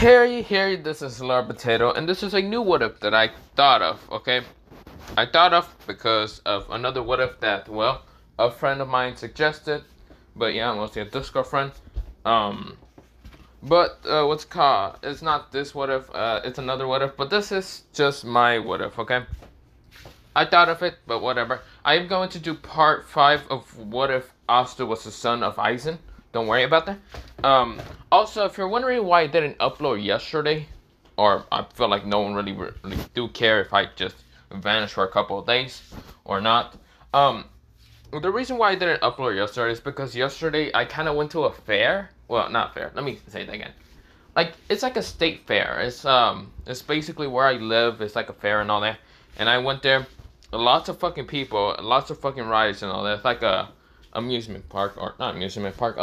Harry, this is Lord Potato, and this is a new what if that I thought of, okay? I thought of because of another what if that, well, a friend of mine suggested, but yeah, mostly a Discord friend. Um, what's it called? It's not this what if, it's another what if, but this is just my what if, okay? I thought of it, but whatever. I am going to do part 5 of what if Asta was the son of Aizen. Don't worry about that. Also, if you're wondering why I didn't upload yesterday, or I feel like no one really do care if I just vanish for a couple of days or not. The reason why I didn't upload yesterday is because yesterday I kind of went to a fair. Well, not fair. Let me say that again. Like, it's like a state fair. It's basically where I live. It's like a fair and all that. And I went there. Lots of fucking people, lots of fucking rides and all that. It's like a amusement park, or not amusement park,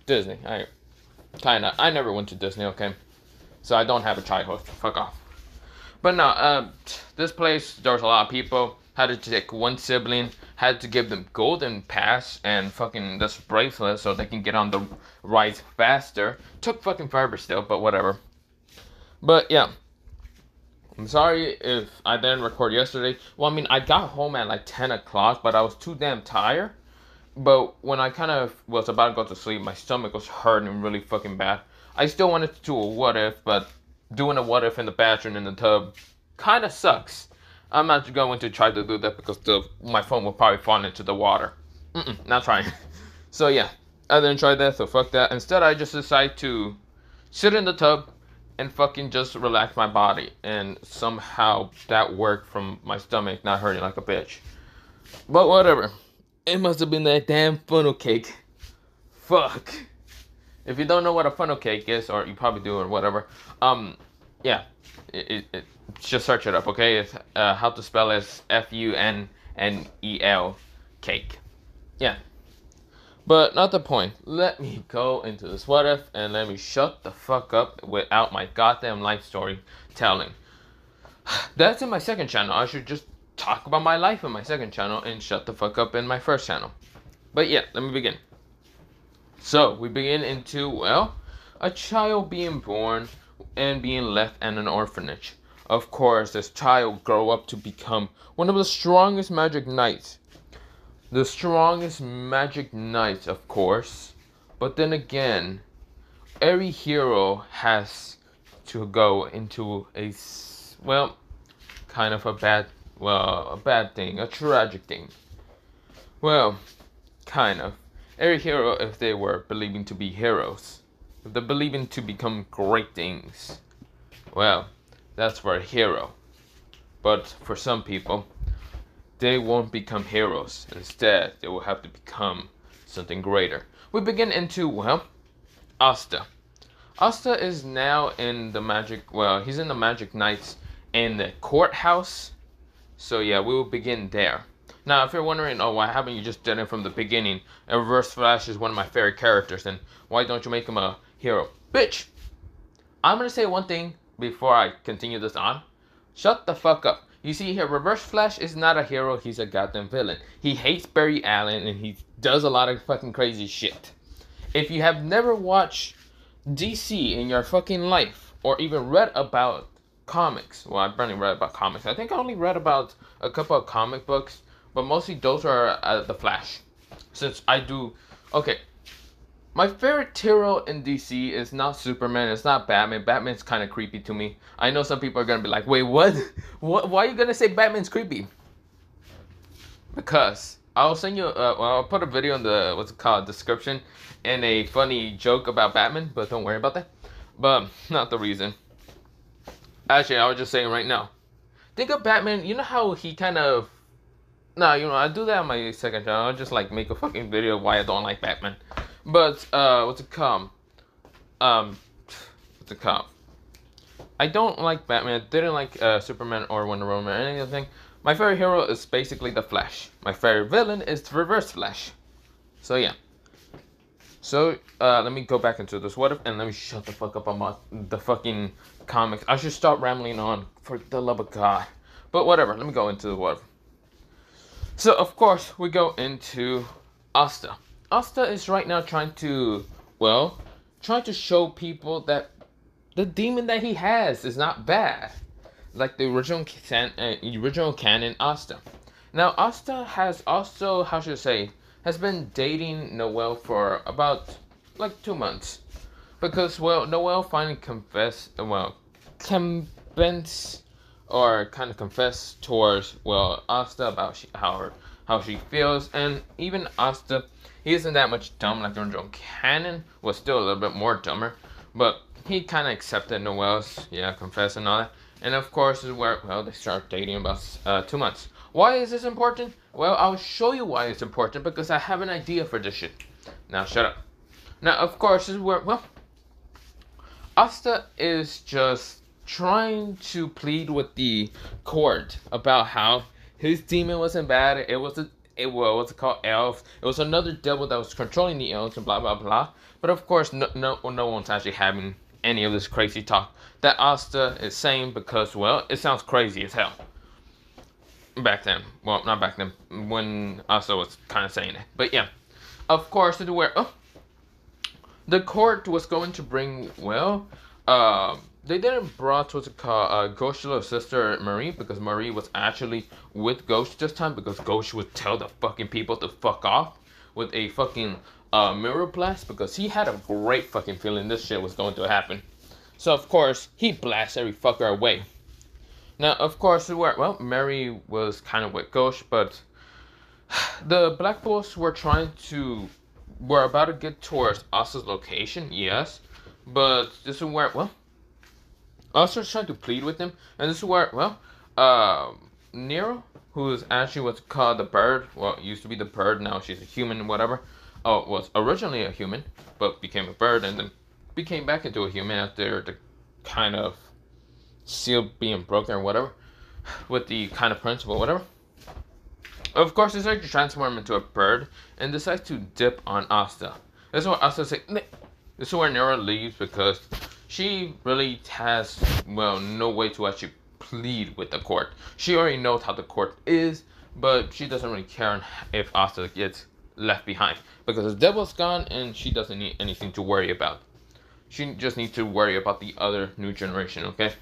Disney. I never went to Disney, okay? So I don't have a childhood. Fuck off. But no, this place, there was a lot of people. Had to take one sibling, had to give them golden pass and fucking this bracelet so they can get on the rides faster. Took fucking forever still, but whatever. But yeah. I'm sorry if I didn't record yesterday. Well, I mean, I got home at like 10 o'clock, but I was too damn tired. But when I kind of was about to go to sleep, my stomach was hurting really fucking bad. I still wanted to do a what if, but doing a what if in the bathroom in the tub kind of sucks. I'm not going to try to do that because my phone will probably fall into the water. Not trying. So yeah, I didn't try that, so fuck that. Instead, I just decided to sit in the tub and fucking just relax my body, and somehow that worked from my stomach not hurting like a bitch. But whatever, it must have been that damn funnel cake. Fuck. If you don't know what a funnel cake is, or you probably do or whatever, yeah, just search it up, okay? It's how to spell is Funnel cake. Yeah. But not the point. Let me go into this what if and let me shut the fuck up without my goddamn life story telling. That's in my second channel. I should just talk about my life in my second channel and shut the fuck up in my first channel. But yeah, let me begin. So, we begin into, well, a child being born and being left in an orphanage. Of course, this child grow up to become one of the strongest magic knights. The strongest magic knight, of course. But then again, every hero has to go into a, well, kind of a bad thing, a tragic thing. Well, kind of. Every hero, if they were believing to be heroes, if they're believing to become great things, well, that's for a hero. But for some people, they won't become heroes. Instead, they will have to become something greater. We begin into, well, Asta. Asta is now in the magic, well, he's in the Magic Knights in the courthouse. So yeah, we will begin there. Now, if you're wondering, oh, why haven't you just done it from the beginning? And Reverse Flash is one of my favorite characters, and why don't you make him a hero? Bitch! I'm gonna say one thing before I continue this on. Shut the fuck up. You see here, Reverse Flash is not a hero, he's a goddamn villain. He hates Barry Allen and he does a lot of fucking crazy shit. If you have never watched DC in your fucking life, or even read about comics, well, I've barely read about comics. I think I only read about a couple of comic books, but mostly those are The Flash. Since I do, okay. My favorite hero in DC is not Superman, it's not Batman. Batman's kind of creepy to me. I know some people are going to be like, wait, what? Why are you going to say Batman's creepy? Because I'll send you, I'll put a video in the, what's it called, description, and a funny joke about Batman, but don't worry about that. But not the reason. Actually, I was just saying right now. Think of Batman, you know how he kind of, no, you know, I do that on my second channel. I'll just like make a fucking video of why I don't like Batman. But, what's it called? I don't like Batman, didn't like Superman or Wonder Woman or anything. My favorite hero is basically The Flash. My favorite villain is Reverse Flash. So, yeah. So, let me go back into this what if, and let me shut the fuck up about the fucking comics. I should stop rambling on, for the love of God. But whatever, let me go into the what if. So, of course, we go into Asta. Asta is right now trying to show people that the demon that he has is not bad, like the original canon Asta. Now Asta has also, how should I say, has been dating Noel for about like 2 months, because well, Noel finally convinced or kind of confessed towards well Asta about how she feels, and even Asta, he isn't that much dumb like the original canon, was still a little bit more dumber, but he kind of accepted Noel's confess and all that, and of course is where well they start dating about 2 months. Why is this important? Well, I'll show you why it's important, because I have an idea for this shit. Now shut up. Now of course this is where well Asta is just trying to plead with the court about how his demon wasn't bad. It was what's it called, elf. It was another devil that was controlling the elves and blah blah blah. But of course, no one's actually having any of this crazy talk that Asta is saying, because well, it sounds crazy as hell. Back then, well, not back then, when Asta was kind of saying it. But yeah, of course, to where the court was going to bring well, they didn't brought what's it called Ghost's little sister Marie, because Marie was actually with Ghost this time, because Ghost would tell the fucking people to fuck off with a fucking mirror blast, because he had a great fucking feeling this shit was going to happen. So of course he blasts every fucker away. Now of course well Mary was kind of with Ghost, but the Black Bulls were about to get towards Asta's location, yes, but this is where well Asta's trying to plead with him, and this is where well Nero, who is actually what's called the bird, well, used to be the bird, now she's a human, whatever. Was originally a human, but became a bird, and then became back into a human after the kind of seal being broken or whatever, with the kind of principle, whatever. Of course, decides to transform into a bird, and decides to dip on Asta. This is where Asta says, this is where Nero leaves, because she really has, well, no way to actually plead with the court. She already knows how the court is, but she doesn't really care if Asta gets left behind, because the devil's gone and she doesn't need anything to worry about. She just needs to worry about the other new generation, okay?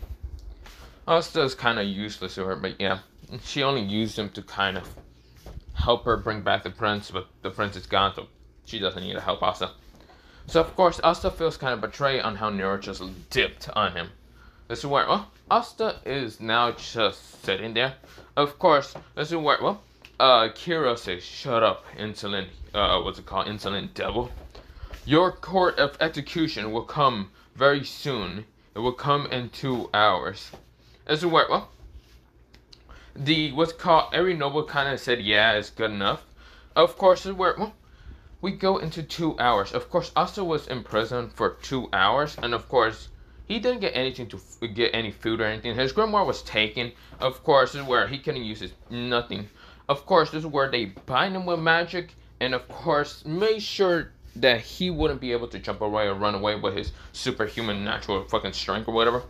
Asta's kind of useless to her, but yeah, she only used him to kind of help her bring back the prince, but the prince is gone, so she doesn't need to help Asta. So of course, Asta feels kind of betrayed on how Nero just dipped on him. This is where, well, Asta is now just sitting there. Of course, this is where, well, Kira says, shut up, insolent, insolent devil. Your court of execution will come very soon. It will come in 2 hours. This is where, well, every noble kind of said, yeah, it's good enough. Of course, this is where, well, we go into 2 hours. Of course, Asta was in prison for 2 hours, and of course, he didn't get anything to get any food or anything. His grimoire was taken. Of course, this is where he couldn't use nothing. Of course, this is where they bind him with magic, and of course, made sure that he wouldn't be able to jump away or run away with his superhuman natural fucking strength or whatever.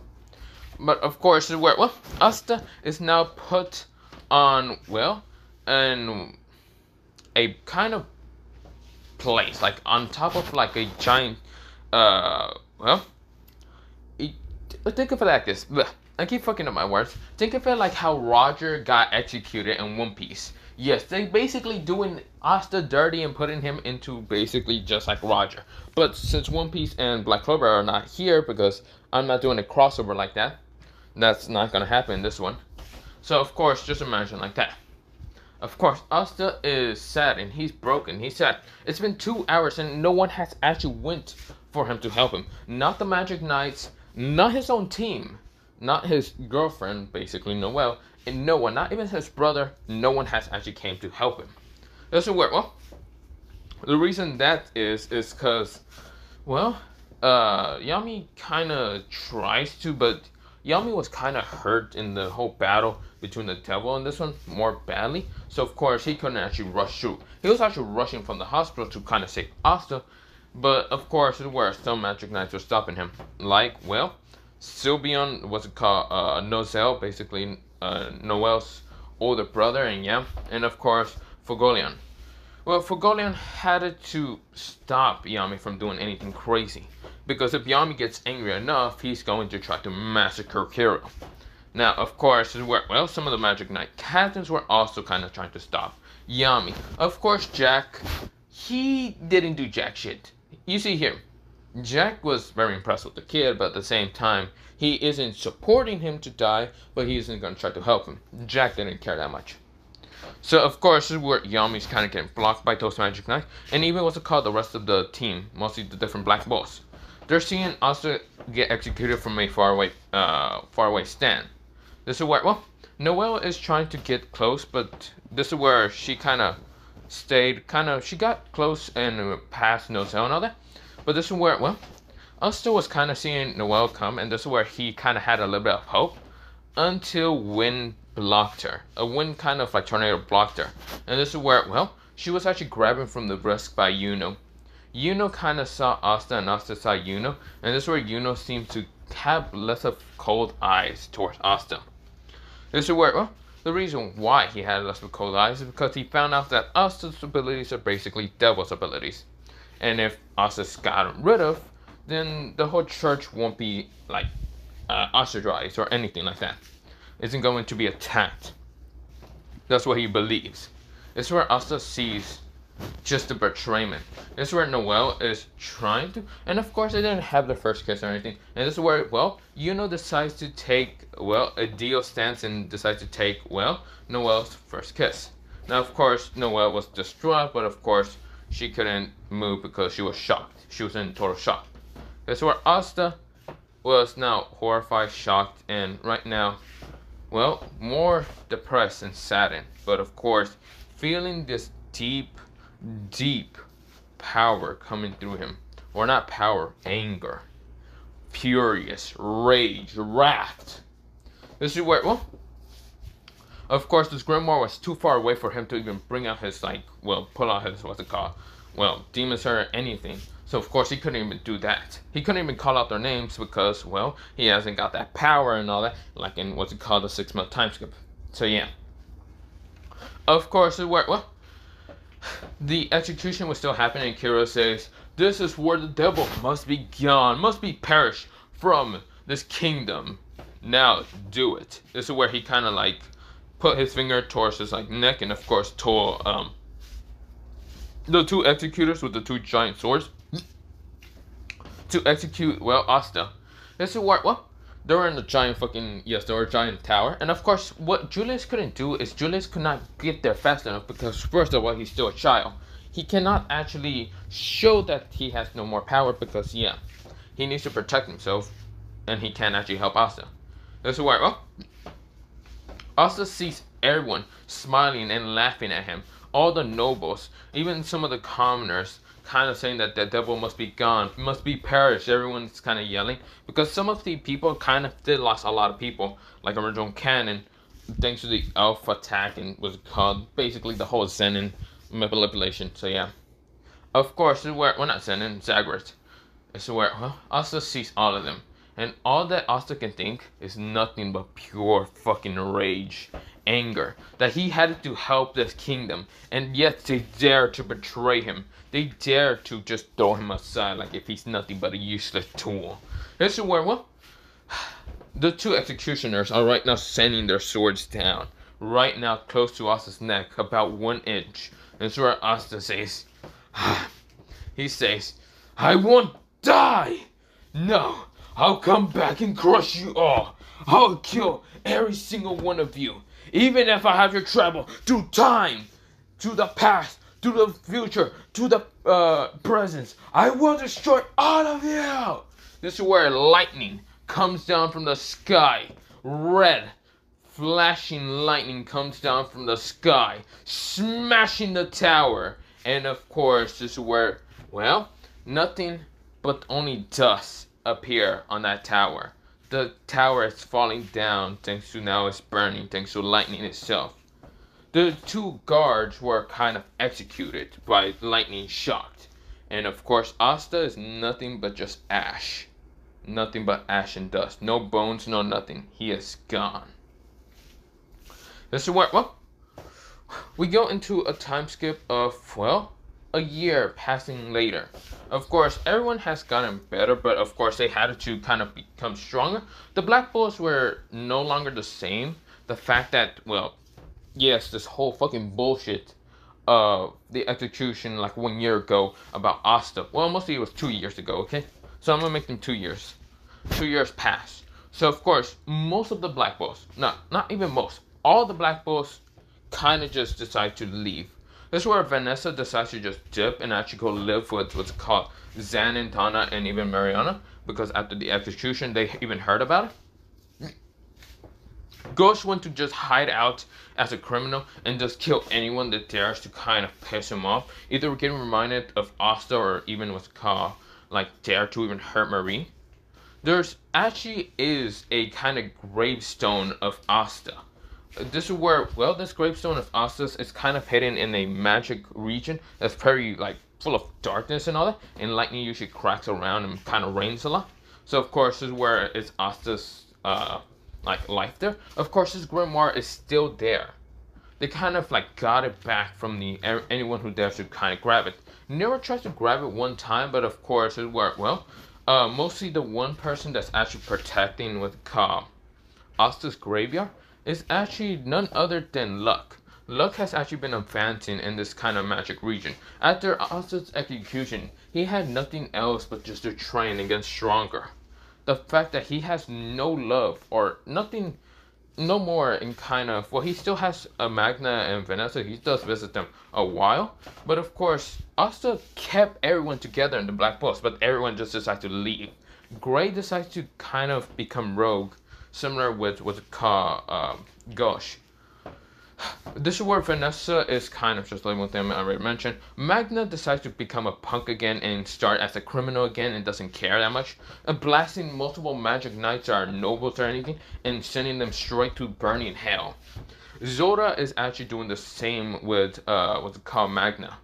But of course, this is where, well, Asta is now put on, well, in a kind of place, like on top of like a giant, think of it like this. I keep fucking up my words. Think of it like how Roger got executed in One Piece. Yes, they basically doing Asta dirty and putting him into basically just like Roger. But since One Piece and Black Clover are not here, because I'm not doing a crossover like that, that's not gonna happen in this one. So of course, just imagine like that. Of course, Asta is sad and he's broken. He's sad. It's been 2 hours and no one has actually went for him to help him. Not the Magic Knights, not his own team, not his girlfriend, basically Noelle, and no one, not even his brother, no one has actually came to help him. This is where, well, the reason that is because, well, Yami kind of tries to, but Yami was kind of hurt in the whole battle between the devil and this one more badly. So of course he couldn't actually rush through. He was actually rushing from the hospital to kind of save Asta. But of course this is where some Magic Knights were stopping him. Like, well, Sylveon, what's it called? Nozel, basically Noelle's older brother, and yeah. And of course Fogolian. Well, Fogolian had to stop Yami from doing anything crazy. because if Yami gets angry enough, he's going to try to massacre Kiro. Now, of course, is where, well, some of the Magic Knight captains were also kind of trying to stop Yami. Of course, Jack, he didn't do jack shit. You see here, Jack was very impressed with the kid, but at the same time, he isn't supporting him to die, but he isn't going to try to help him. Jack didn't care that much. So, of course, this is where Yami's kind of getting blocked by those Magic Knights, and even what's it called, the rest of the team, mostly the different Black Bulls. They're seeing Asta get executed from a far away stand. This is where, well, Noelle is trying to get close, but this is where she kind of stayed, she got close and past Noelle and all that. But this is where, well, Asta was kind of seeing Noelle come, and this is where he kind of had a little bit of hope until Wind blocked her. A wind kind of like tornado blocked her. And this is where, well, she was actually grabbing from the wrist by Yuno. Yuno kind of saw Asta and Asta saw Yuno, and this is where Yuno seemed to have less of cold eyes towards Asta. This is where, well, the reason why he had less of cold eyes is because he found out that Asta's abilities are basically Devil's abilities. And if Asta's gotten rid of, then the whole church won't be like ostracized or anything like that. Isn't going to be attacked. That's what he believes. This is where Asta sees just the betrayment. This is where Noelle is trying to, and of course they didn't have their first kiss or anything. And this is where, well, Yuno decides to take, well, a deal stance and decides to take, well, Noelle's first kiss. Now, of course, Noelle was distraught, but of course she couldn't move because she was shocked. She was in total shock. This is where Asta was now horrified, shocked, and right now, well, more depressed and saddened. But of course, feeling this deep power coming through him. Or not power, anger. Furious, rage, wrath. This is where, well, of course, this grimoire was too far away for him to even bring out his, like, well, pull out his, what's it called? Well, Demon Slayer or anything. So, of course, he couldn't even do that. He couldn't even call out their names because, well, he hasn't got that power and all that, like in what's it called, the 6-month time skip. So, yeah. Of course, it worked. Well, the execution was still happening, and Kiro says, "This is where the devil must be gone, must be perished from this kingdom. Now, do it." This is where he kind of, like, put his finger towards his, like, neck, and, of course, told, the two executors with the two giant swords to execute, well, Asta. This is where, well, they were in the giant fucking, yes, they were a giant tower. And of course, what Julius couldn't do is Julius could not get there fast enough because, first of all, he's still a child. He cannot actually show that he has no more power because, yeah, he needs to protect himself and he can't actually help Asta. This is where, well, Asta sees everyone smiling and laughing at him. All the nobles, even some of the commoners, kind of saying that the devil must be gone, must be perished. Everyone's kind of yelling because some of the people kind of did lost a lot of people, like original canon, thanks to the elf attack and was called basically the whole Zenin manipulation. So yeah, of course, this is where, well, not Zenin, Zagreus. This is where, well, Asta sees all of them, and all that Asta can think is nothing but pure fucking rage, anger, that he had to help this kingdom, and yet they dare to betray him. They dare to just throw him aside like if he's nothing but a useless tool. This is where, well, the two executioners are right now sending their swords down, right now close to Asta's neck, about 1 inch. This is where Asta says, he says, "I won't die! No, I'll come back and crush you all. I'll kill every single one of you. Even if I have to travel through time, to the past, to the future, to the present, I will destroy all of you." This is where lightning comes down from the sky. Red, flashing lightning comes down from the sky, smashing the tower. And of course, this is where, well, nothing but only dust appear on that tower. The tower is falling down thanks to now it's burning, thanks to lightning itself. The two guards were kind of executed by lightning shocked. And of course, Asta is nothing but just ash. Nothing but ash and dust. No bones, no nothing. He is gone. This is where, well, we go into a time skip of, well, a year passing later. Of course, everyone has gotten better, but of course they had to kind of become stronger. The Black Bulls were no longer the same. The fact that, well, yes, this whole fucking bullshit the execution like 1 year ago about Asta. Well, mostly it was 2 years ago, okay? So I'm gonna make them 2 years. 2 years pass. So of course, most of the Black Bulls, not even most, all the Black Bulls kind of just decide to leave. This is where Vanessa decides to just dip and actually go live with what's called Zan and Donna and even Mariana, because after the execution, they even heard about it. Ghost went to just hide out as a criminal and just kill anyone that dares to kind of piss him off. Either getting reminded of Asta or even what's called like dare to even hurt Marie. There's actually is a kind of gravestone of Asta. This is where, well, this gravestone of Asta's is kind of hidden in a magic region that's very like full of darkness and all that, and lightning usually cracks around and kind of rains a lot. So of course this is where it's Asta's like life there. Of course this grimoire is still there. They kind of like got it back from the anyone who dares to kind of grab it. Nero tries to grab it one time, but of course it worked well. Mostly the one person that's actually protecting with Asta's graveyard is actually none other than Luck. Luck has actually been advancing in this kind of magic region. After Asta's execution, he had nothing else but just to train and get stronger. The fact that he has no love or nothing, no more in kind of, well, he still has a Magna and Vanessa. He does visit them a while, but of course Asta kept everyone together in the Black Bulls, but everyone just decided to leave. Gray decides to kind of become rogue, similar with what's called Gosh. This is where Vanessa is kind of just living with them, I already mentioned. Magna decides to become a punk again and start as a criminal again and doesn't care that much. And blasting multiple magic knights or nobles or anything and sending them straight to burning hell. Zora is actually doing the same with what's called Magna.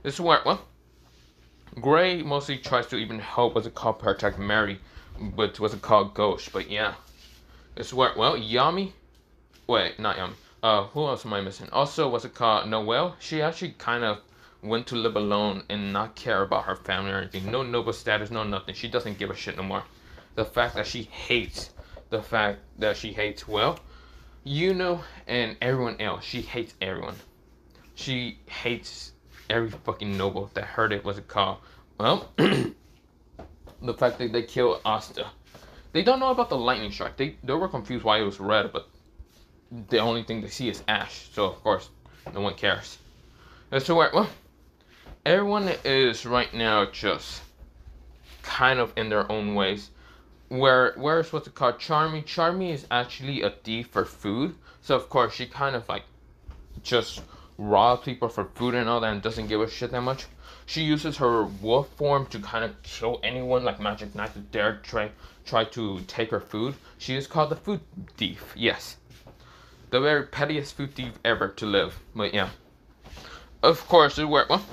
This is where, well, Gray mostly tries to even help what's called protect Mary with what's called Ghost, but yeah. This is where, well, Yami, wait, not Yami. Who else am I missing? Also, what's it called? Noelle. She actually kind of went to live alone and not care about her family or anything. No noble status, no nothing. She doesn't give a shit no more. The fact that she hates, well, and everyone else. She hates everyone. She hates every fucking noble that heard it. What's it called? Well, the fact that they killed Asta. They don't know about the lightning strike. They were confused why it was red, but the only thing they see is ash, so of course no one cares. And so well, everyone is right now just kind of in their own ways. Where's what's it called? Charmy is actually a thief for food, so of course she kind of like just robs people for food and all that and doesn't give a shit that much. She uses her wolf form to kind of kill anyone like Magic Knight to dare try to take her food. She is called the food thief, yes. The very pettiest food thief ever to live. But yeah. Of course, it worked. Well,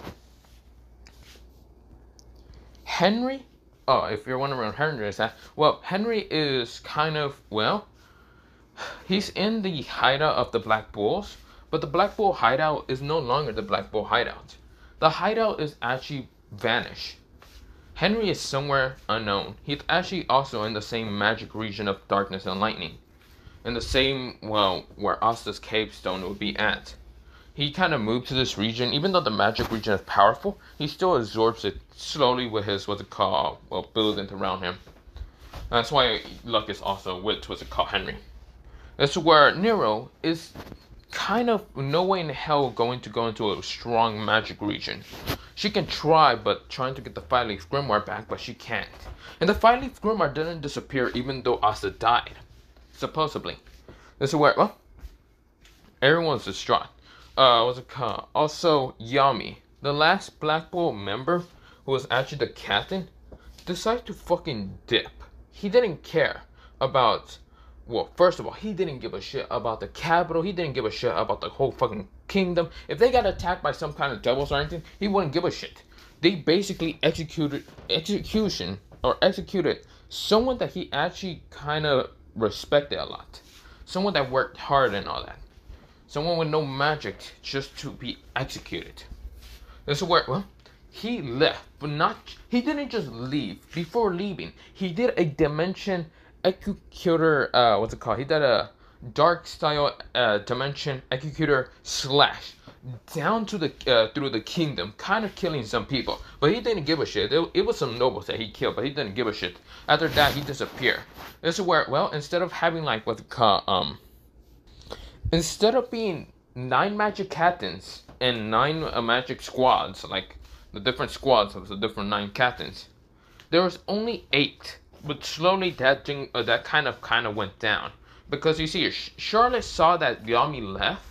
Henry? Oh, if you're wondering what Henry is at. Well, Henry is kind of, well, he's in the hideout of the Black Bulls. But the Black Bull hideout is no longer the Black Bull hideout. The hideout is actually vanished. Henry is somewhere unknown. He's actually also in the same magic region of darkness and lightning. In the same, well, where Asta's cave stone would be at. He kind of moved to this region. Even though the magic region is powerful, he still absorbs it slowly with his, what's it called, well, buildings around him. That's why Luck is also with, what's it called, Henry. That's where Nero is kind of no way in hell going to go into a strong magic region. She can try, but trying to get the 5-leaf grimoire back, but she can't. And the 5-leaf grimoire didn't disappear even though Asta died. Supposedly. This is where, well, everyone's distraught. What's it called? Also, Yami, the last Black Bull member, who was actually the captain, decided to fucking dip. He didn't care about, well, first of all, he didn't give a shit about the capital. He didn't give a shit about the whole fucking kingdom. If they got attacked by some kind of devils or anything, he wouldn't give a shit. They basically executed someone that he actually kind of respected a lot. Someone that worked hard and all that. Someone with no magic just to be executed. This is where, well, he left, but he didn't just leave. Before leaving, he did a dimension executor, what's it called? He did a dark style dimension executor slash down to the through the kingdom, kind of killing some people. But he didn't give a shit. It was some nobles that he killed, but he didn't give a shit. After that, he disappeared. This is where, well, instead of having like what's it called, instead of being 9 magic captains and 9 magic squads, like the different squads of the different 9 captains, there was only 8. But slowly that thing, that kind of went down, because you see, Charlotte saw that Yami left,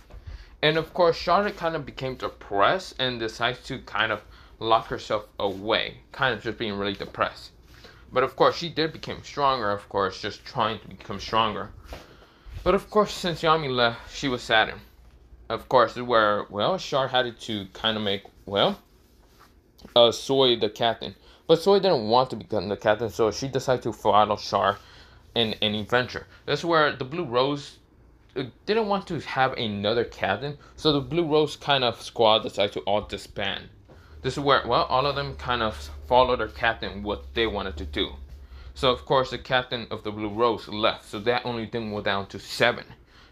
and of course Charlotte kind of became depressed and decides to kind of lock herself away, kind of just being really depressed. But of course she did become stronger, of course, just trying to become stronger. But of course, since Yami left, she was saddened. Of course, where, well, Char had to kind of make, well, Soy the captain. But Soy didn't want to become the captain, so she decided to follow Char in any venture. That's where the Blue Rose didn't want to have another captain, so the Blue Rose kind of squad decided to all disband. This is where, well, all of them kind of followed their captain, what they wanted to do. So of course the captain of the Blue Rose left, so that only thing went down to 7.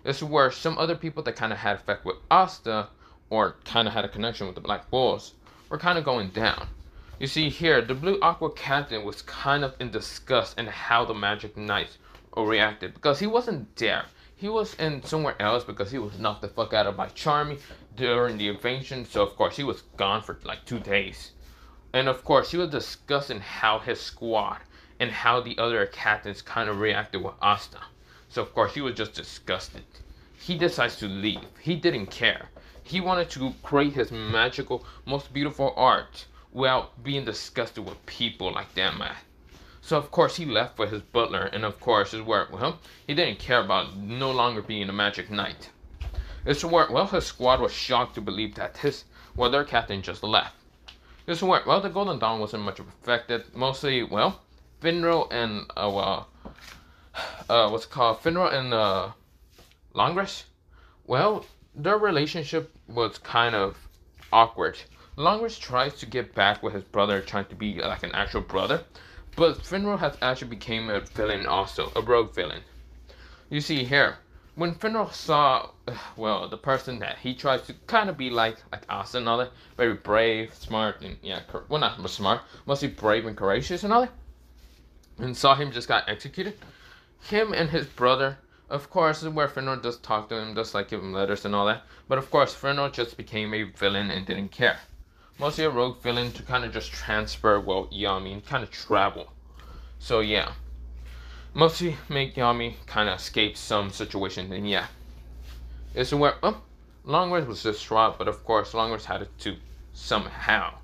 This is where some other people that kind of had effect with Asta, or kind of had a connection with the Black Bulls, were kind of going down. You see here, the Blue Aqua captain was kind of in disgust in how the Magic Knights reacted, because he wasn't there. He was in somewhere else because he was knocked the fuck out of by Charmy during the invasion, so of course he was gone for like 2 days. And of course he was discussing how his squad and how the other captains kind of reacted with Asta. So of course he was just disgusted. He decides to leave. He didn't care. He wanted to create his magical, most beautiful art without being disgusted with people like that, man. So of course he left with his butler, and of course his work, well, he didn't care about no longer being a Magic Knight. His work, well, his squad was shocked to believe that their captain just left. This work, well, the Golden Dawn wasn't much affected. Mostly, well, Finro and what's it called? Finro and Longres. Well, their relationship was kind of awkward. Longres tries to get back with his brother, trying to be like an actual brother, but Finro has actually become a villain also, a rogue villain. You see here, when Finro saw, well, the person that he tries to kind of be like Asta and all that, very brave, smart, and yeah, well, not smart, mostly brave and courageous and all that, and saw him just got executed, him and his brother, of course, is where Finro does talk to him, just like give him letters and all that, but of course, Finro just became a villain and didn't care. Mostly a rogue villain to kind of just transfer, well, Yami and kind of travel. So yeah, mostly make Yami kind of escape some situation, and yeah. It's where, Longworth was distraught, but of course, Longworth had to somehow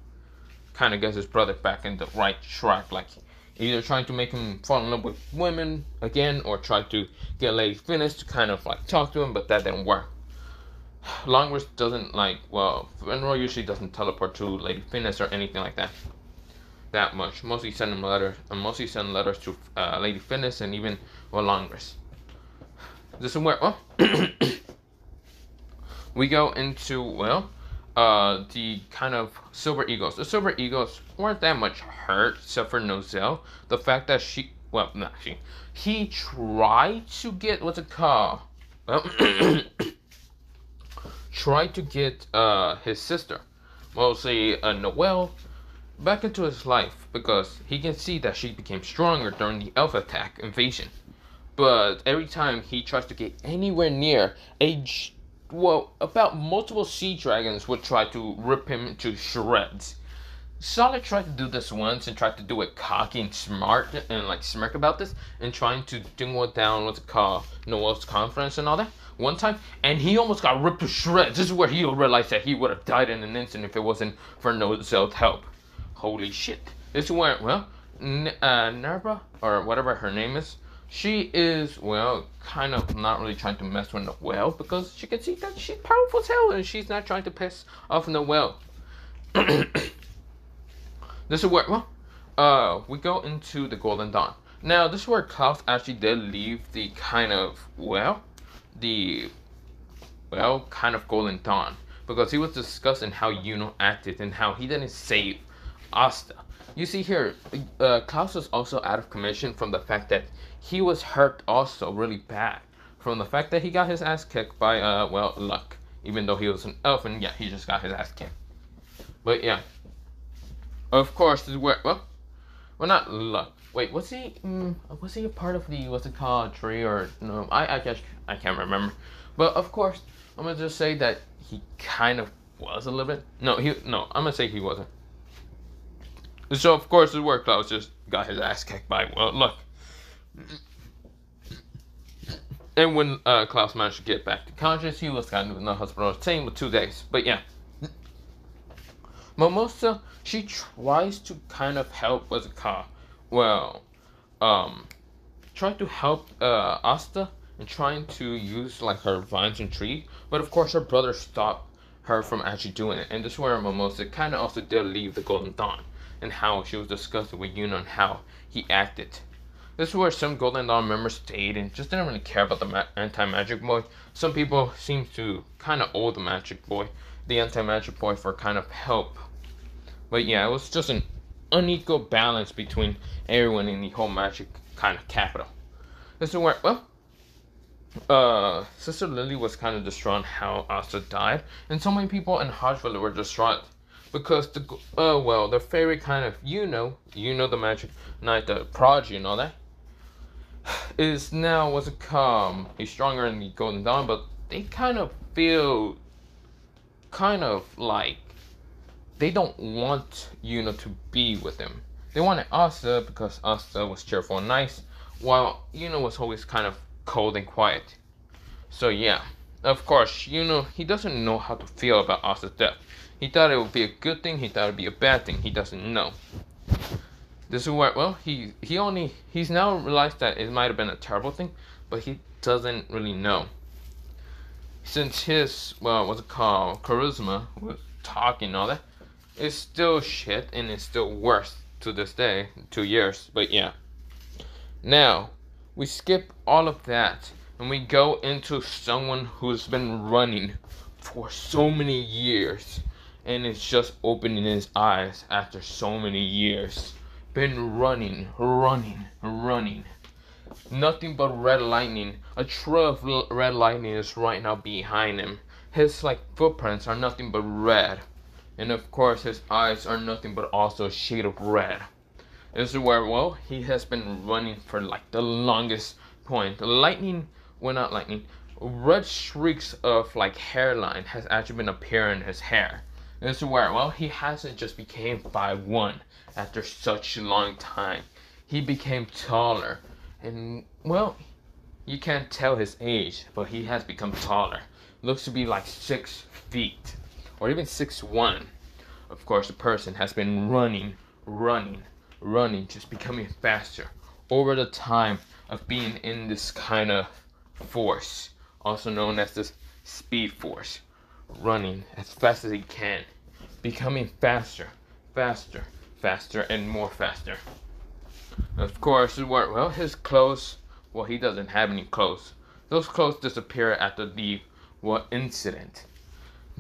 kind of get his brother back in the right track, like either trying to make him fall in love with women again, or try to get Lady Finnis to kind of like talk to him, but that didn't work. Longworth doesn't like, well, Finro usually doesn't teleport to Lady Finnis or anything like that much. Mostly send him letters, and mostly send letters to Lady Finnis and even, well, Longworth. This is where, we go into, well, the kind of Silver Eagles. The Silver Eagles weren't that much hurt, except for Nozel. The fact that he tried to get, what's it called? Well, tried to get his sister, mostly Noelle, back into his life, because he can see that she became stronger during the Elf attack invasion. But every time he tries to get anywhere near about multiple sea dragons would try to rip him to shreds. Solid tried to do this once and tried to do it cocky and smart and like smirk about this and trying to dingle down what's it called, Noel's confidence and all that one time, and he almost got ripped to shreds. This is where he realized that he would have died in an instant if it wasn't for Noel's help. Holy shit. This is where, well, Nerva, or whatever her name is, she is, well, kind of not really trying to mess with Noelle, because she can see that she's powerful as hell and she's not trying to piss off Noelle. This is where, well, we go into the Golden Dawn. Now, this is where Klaus actually did leave the kind of, kind of Golden Dawn, because he was discussing how Yuno acted and how he didn't save Asta. You see here, Klaus was also out of commission from the fact that he was hurt also really bad. From the fact that he got his ass kicked by, well, luck. Even though he was an elf, and yeah, he just got his ass kicked. But yeah. Of course, this is where, well, not luck. Wait, was he a part of the, what's it called, tree, or, no, I guess, I can't remember. But of course, I'm gonna just say that he kind of was a little bit. No, I'm gonna say he wasn't. So of course, this is where Klaus just got his ass kicked by, well, luck. And when Klaus managed to get back to conscious, he was kind of in the hospital, same with 2 days. But yeah. Mimosa, she tries to kind of help what's it called? Well, try to help Asta and trying to use like her vines and tree, but of course her brother stopped her from actually doing it. And this is where Mimosa kind of also did leave the Golden Dawn, and how she was discussing with Yuna and how he acted. This is where some Golden Dawn members stayed and just didn't really care about the anti-magic boy. Some people seem to kind of owe the magic boy, the anti-magic boy, for kind of help. But yeah, it was just an unequal balance between everyone in the whole magic kind of capital. This is where, well, Sister Lily was kind of distraught on how Asta died, and so many people in Hodgeville were distraught because the fairy kind of, you know the magic knight, the prodigy and all that, is now what's it called? He's stronger in the Golden Dawn, but they kind of feel kind of like they don't want Yuna to be with him. They wanted Asta because Asta was cheerful and nice, while Yuna was always kind of cold and quiet. So yeah, of course, he doesn't know how to feel about Asta's death. He thought it would be a good thing, he thought it would be a bad thing, he doesn't know. This is where, well, he's now realized that it might have been a terrible thing, but he doesn't really know. Since his, well, what's it called, charisma, with talking and all that, is still shit, and it's still worse to this day, 2 years, but yeah. Now, we skip all of that, and we go into someone who's been running for so many years, and it's just opening his eyes after so many years. Been running. Nothing but red lightning. A trail of red lightning is right now behind him. His footprints are nothing but red. And of course his eyes are nothing but also a shade of red. This is where, well, he has been running for the longest point. Red streaks of hairline has actually been appearing in his hair. This is where, well, he hasn't just became 5'1" after such a long time. He became taller, and well, you can't tell his age, but he has become taller. Looks to be 6 feet, or even 6'1". Of course, the person has been running, just becoming faster over the time of being in this kind of force, also known as this speed force. Running as fast as he can, becoming faster, and more faster. Of course, well, his clothes, well, he doesn't have any clothes. Those clothes disappear after the incident,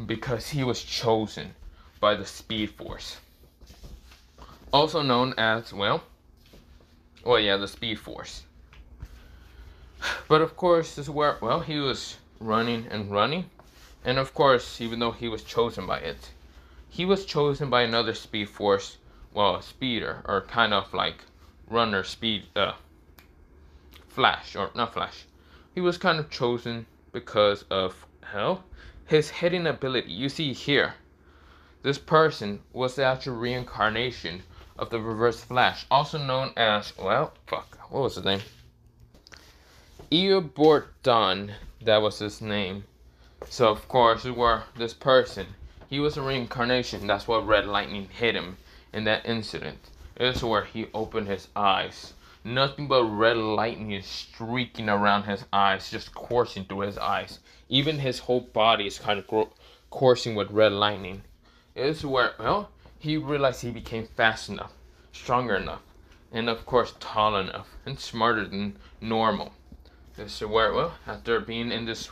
because he was chosen by the Speed Force, also known as, the Speed Force. But of course, this is where, well, he was running, and of course, even though he was chosen by it, he was chosen by another Speed Force, well, speeder, or kind of runner speed, Flash, or not Flash. He was kind of chosen because of, his hitting ability. You see here, this person was the actual reincarnation of the Reverse Flash, also known as, what was his name? Eobordon, that was his name. So of course, this person, he was a reincarnation. That's what red lightning hit him in that incident. This is where he opened his eyes. Nothing but red lightning is streaking around his eyes, just coursing through his eyes. Even his whole body is kind of coursing with red lightning. This is where, well, he realized he became fast enough, stronger enough, and of course tall enough, and smarter than normal. This is where, well, after being in this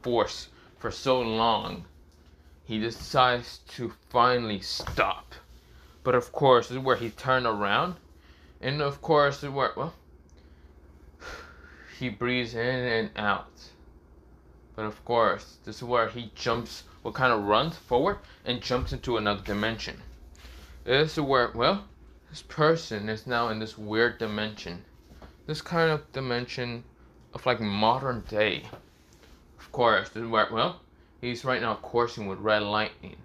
force for so long, he decides to finally stop. But of course, this is where he turned around. And of course, this is where, well, he breathes in and out. But of course, this is where he jumps, well, kind of runs forward and jumps into another dimension. This is where, well, this person is now in this weird dimension. This kind of dimension of like modern day. Of course, this is where, well, he's right now coursing with red lightning.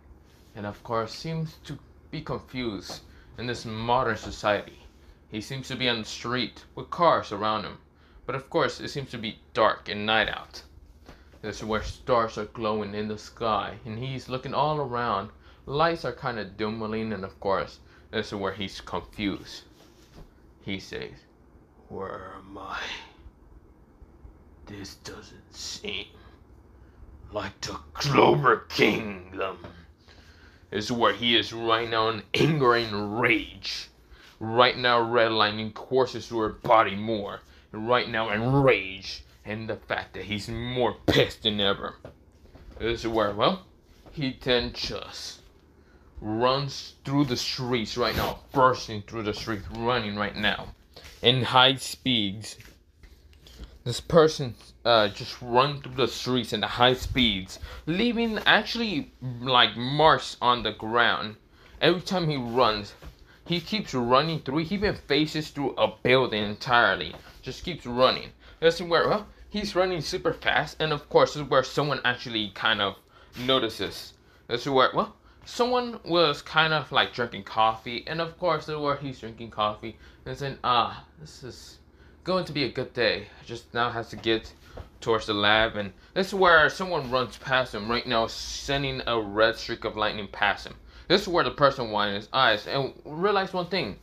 And of course, seems to be confused in this modern society. He seems to be on the street with cars around him. But of course, it seems to be dark and night out. This is where stars are glowing in the sky. And he's looking all around. Lights are kind of dimming. And of course, this is where he's confused. He says, "Where am I? This doesn't seem like the Clover Kingdom." This is where he is right now in anger and rage. Right now, Red Lightning courses through her body more. Right now, enraged, and the fact that he's more pissed than ever. This is where, well, he then just runs through the streets right now, bursting through the streets, running right now, in high speeds. This person just run through the streets in the high speeds, leaving actually like marks on the ground. Every time he runs, he keeps running through. He even faces through a building entirely. Just keeps running. This is where, well, he's running super fast, and of course, this is where someone actually kind of notices. This is where, well, someone was kind of like drinking coffee, and of course, this is where he's drinking coffee and saying, this is going to be a good day. I just now has to get towards the lab, and this is where someone runs past him right now, sending a red streak of lightning past him. This is where the person winds his eyes and realize one thing.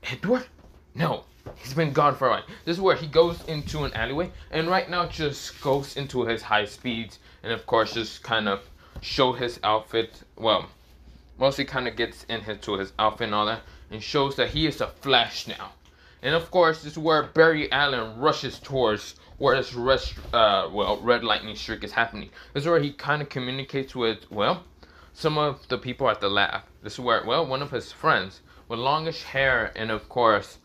Edward? No, he's been gone for a while. This is where he goes into an alleyway, and right now just goes into his high speeds, and of course just kind of show his outfit. Well, mostly kind of gets into his outfit and all that, and shows that he is a Flash now. And of course, this is where Barry Allen rushes towards where this red lightning streak is happening. This is where he kind of communicates with, well, some of the people at the lab. This is where, well, one of his friends with longish hair, and of course,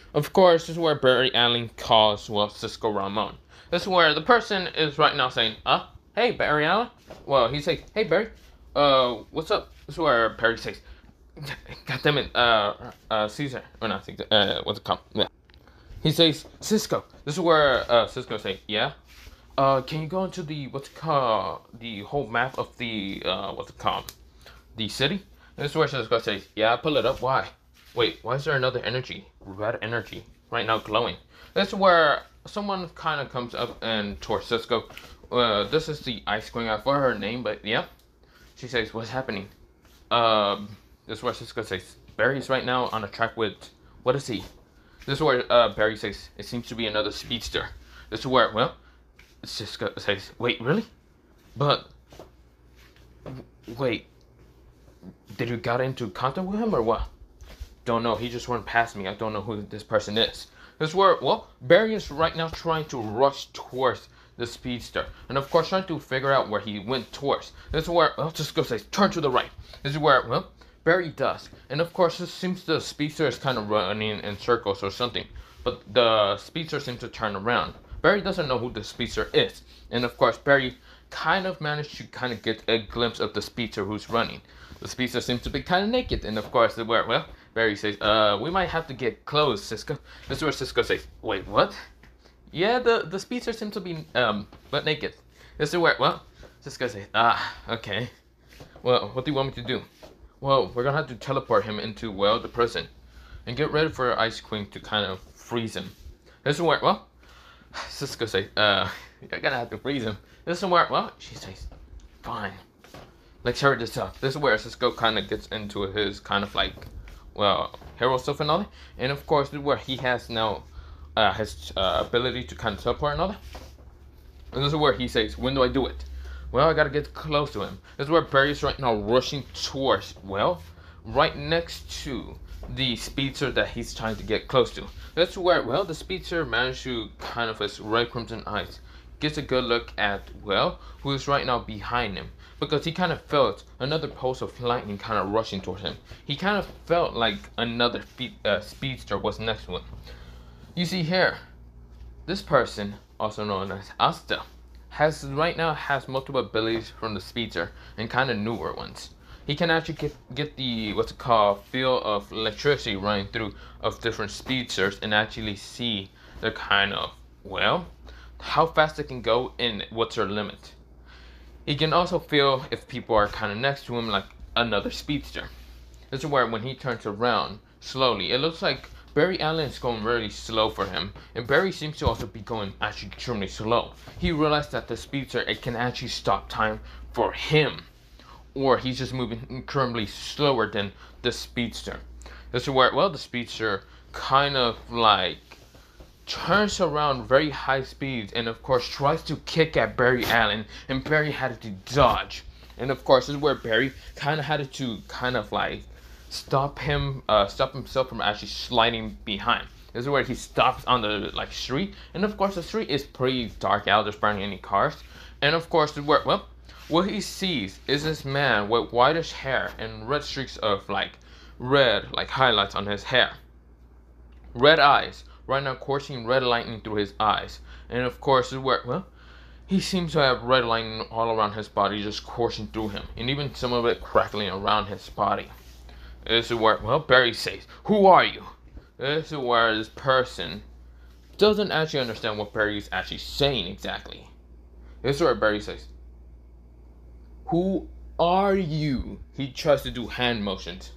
this is where Barry Allen calls, well, Cisco Ramon. This is where the person is right now saying, hey, Barry Allen. Well, he says, hey, Barry, what's up? This is where Barry says, God damn it, Caesar, or not Caesar, what's it called? Yeah. He says, Cisco. This is where, Cisco say, yeah? Can you go into the, the whole map of the, the city? This is where Cisco says, yeah, pull it up, why? Wait, why is there another energy, red energy, right now glowing? This is where someone kind of comes up and towards Cisco. This is the ice queen, I forgot her name, but yeah. She says, what's happening? This is where Cisco says, Barry's right now on a track with, what is he? This is where Barry says, it seems to be another speedster. This is where, well, Cisco says, wait, really? But, wait, did you get into contact with him or what? Don't know, he just went past me. I don't know who this person is. This is where, well, Barry is right now trying to rush towards the speedster. And of course, trying to figure out where he went towards. This is where, well, Cisco says, turn to the right. This is where, well, Barry does. And of course, it seems the speedster is kind of running in circles or something. But the speedster seems to turn around. Barry doesn't know who the speedster is. And of course, Barry kind of managed to kind of get a glimpse of the speedster who's running. The speedster seems to be kind of naked. And of course, where, well, Barry says, we might have to get close, Cisco. This is where Cisco says, wait, what? Yeah, the speedster seems to be, butt naked. This is where, well, Cisco says, okay. Well, what do you want me to do? Well, we're gonna have to teleport him into, well, the prison. And get ready for Ice Queen to kind of freeze him. This is where, well, Cisco says, you're gonna have to freeze him. This is where, well, she says, fine. Let's hurry this up. This is where Cisco kind of gets into his kind of like, well, hero stuff and all that. And of course, this is where he has now his ability to kind of teleport and all that. And this is where he says, when do I do it? Well, I gotta get close to him. This is where Barry's right now rushing towards, well, right next to the speedster that he's trying to get close to. That's where, well, the speedster managed to kind of his red crimson eyes gets a good look at, well, who is right now behind him. because he kind of felt another pulse of lightning kind of rushing towards him. He kind of felt like another speedster was next to him. You see here, this person, also known as Asta, right now has multiple abilities from the speedster and kind of newer ones. He can actually get the what's it called feel of electricity running through of different speedsters and actually see the kind of how fast they can go and what's their limit. He can also feel if people are kind of next to him like another speedster. This is where when he turns around slowly, it looks like Barry Allen is going really slow for him, and Barry seems to also be going actually extremely slow. He realized that the speedster, it can actually stop time for him, or he's just moving incredibly slower than the speedster. This is where, the speedster kind of like turns around very high speeds and of course tries to kick at Barry Allen, and Barry had to dodge. And of course, this is where Barry kind of had to stop himself from actually sliding behind. This is where he stops on the street, and of course the street is pretty dark out. There's barely any cars, and of course this is where what he sees is this man with whitish hair and red streaks of red highlights on his hair, red eyes, right now coursing red lightning through his eyes, and of course this is where he seems to have red lightning all around his body, just coursing through him, and even some of it crackling around his body. This is where, Barry says, "Who are you?" This is where this person doesn't actually understand what Barry is actually saying exactly. This is where Barry says, "Who are you?" He tries to do hand motions.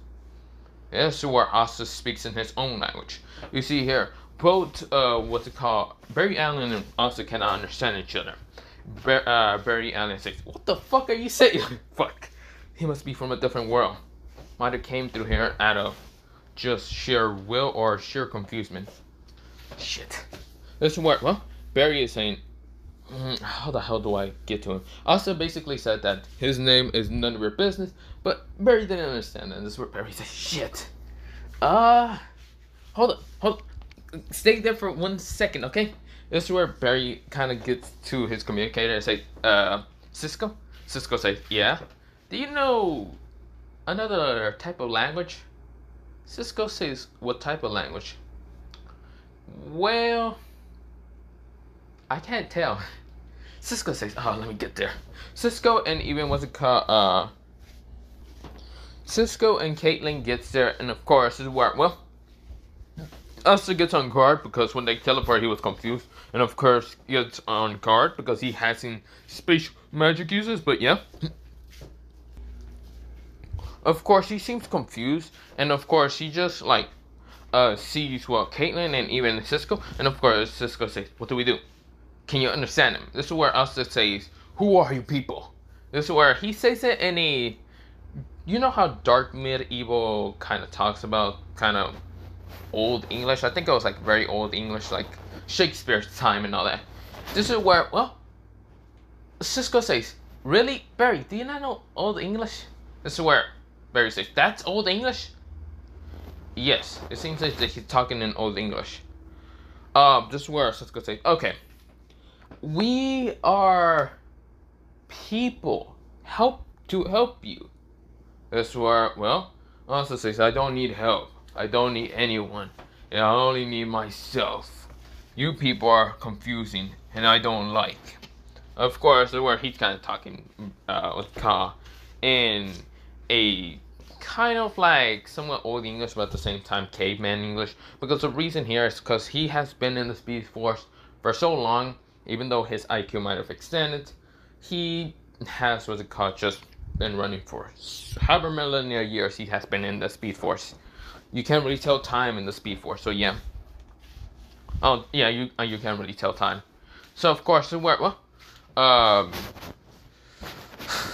This is where Asta speaks in his own language. You see here, both, Barry Allen and Asta cannot understand each other. Barry Allen says, "What the fuck are you saying?" Fuck. He must be from a different world. Might have came through here out of just sheer will or sheer confusement. Shit. This is where, Barry is saying, how the hell do I get to him? Asta basically said that his name is none of your business, but Barry didn't understand that. And this is where Barry says, shit. Hold on. Stay there for 1 second, okay? This is where Barry kind of gets to his communicator and say, Cisco? Cisco says, yeah. Do you know another type of language? Cisco says, what type of language? Well, I can't tell. Cisco says, let me get there. Cisco and Cisco and Caitlin gets there, and of course, this is where, Asta gets on guard because when they teleport, he was confused, and of course, gets on guard because he has seen space magic uses, but yeah. Of course, he seems confused, and of course, he just sees Caitlin and even Cisco, and of course, Cisco says, "What do we do? Can you understand him?" This is where Asta says, "Who are you people?" This is where he says it in a, you know how dark medieval kind of talks about kind of old English. I think it was very old English, like Shakespeare's time and all that. This is where Cisco says, "Really, Barry? Do you not know old English?" This is where Barry says, "That's old English?" Yes, it seems like he's talking in old English. This is where Cisco says, "Okay, we are people to help you." This is where, also says, "I don't need help. I don't need anyone. I only need myself. You people are confusing, and I don't like." Of course, this is where he's kind of talking in a kind of somewhat old English, but at the same time caveman English, because the reason here is because he has been in the Speed Force for so long. Even though his IQ might have extended, he has just been running for however millennia years he has been in the Speed Force. You can't really tell time in the Speed Force, so yeah. Oh yeah, you can't really tell time. So of course,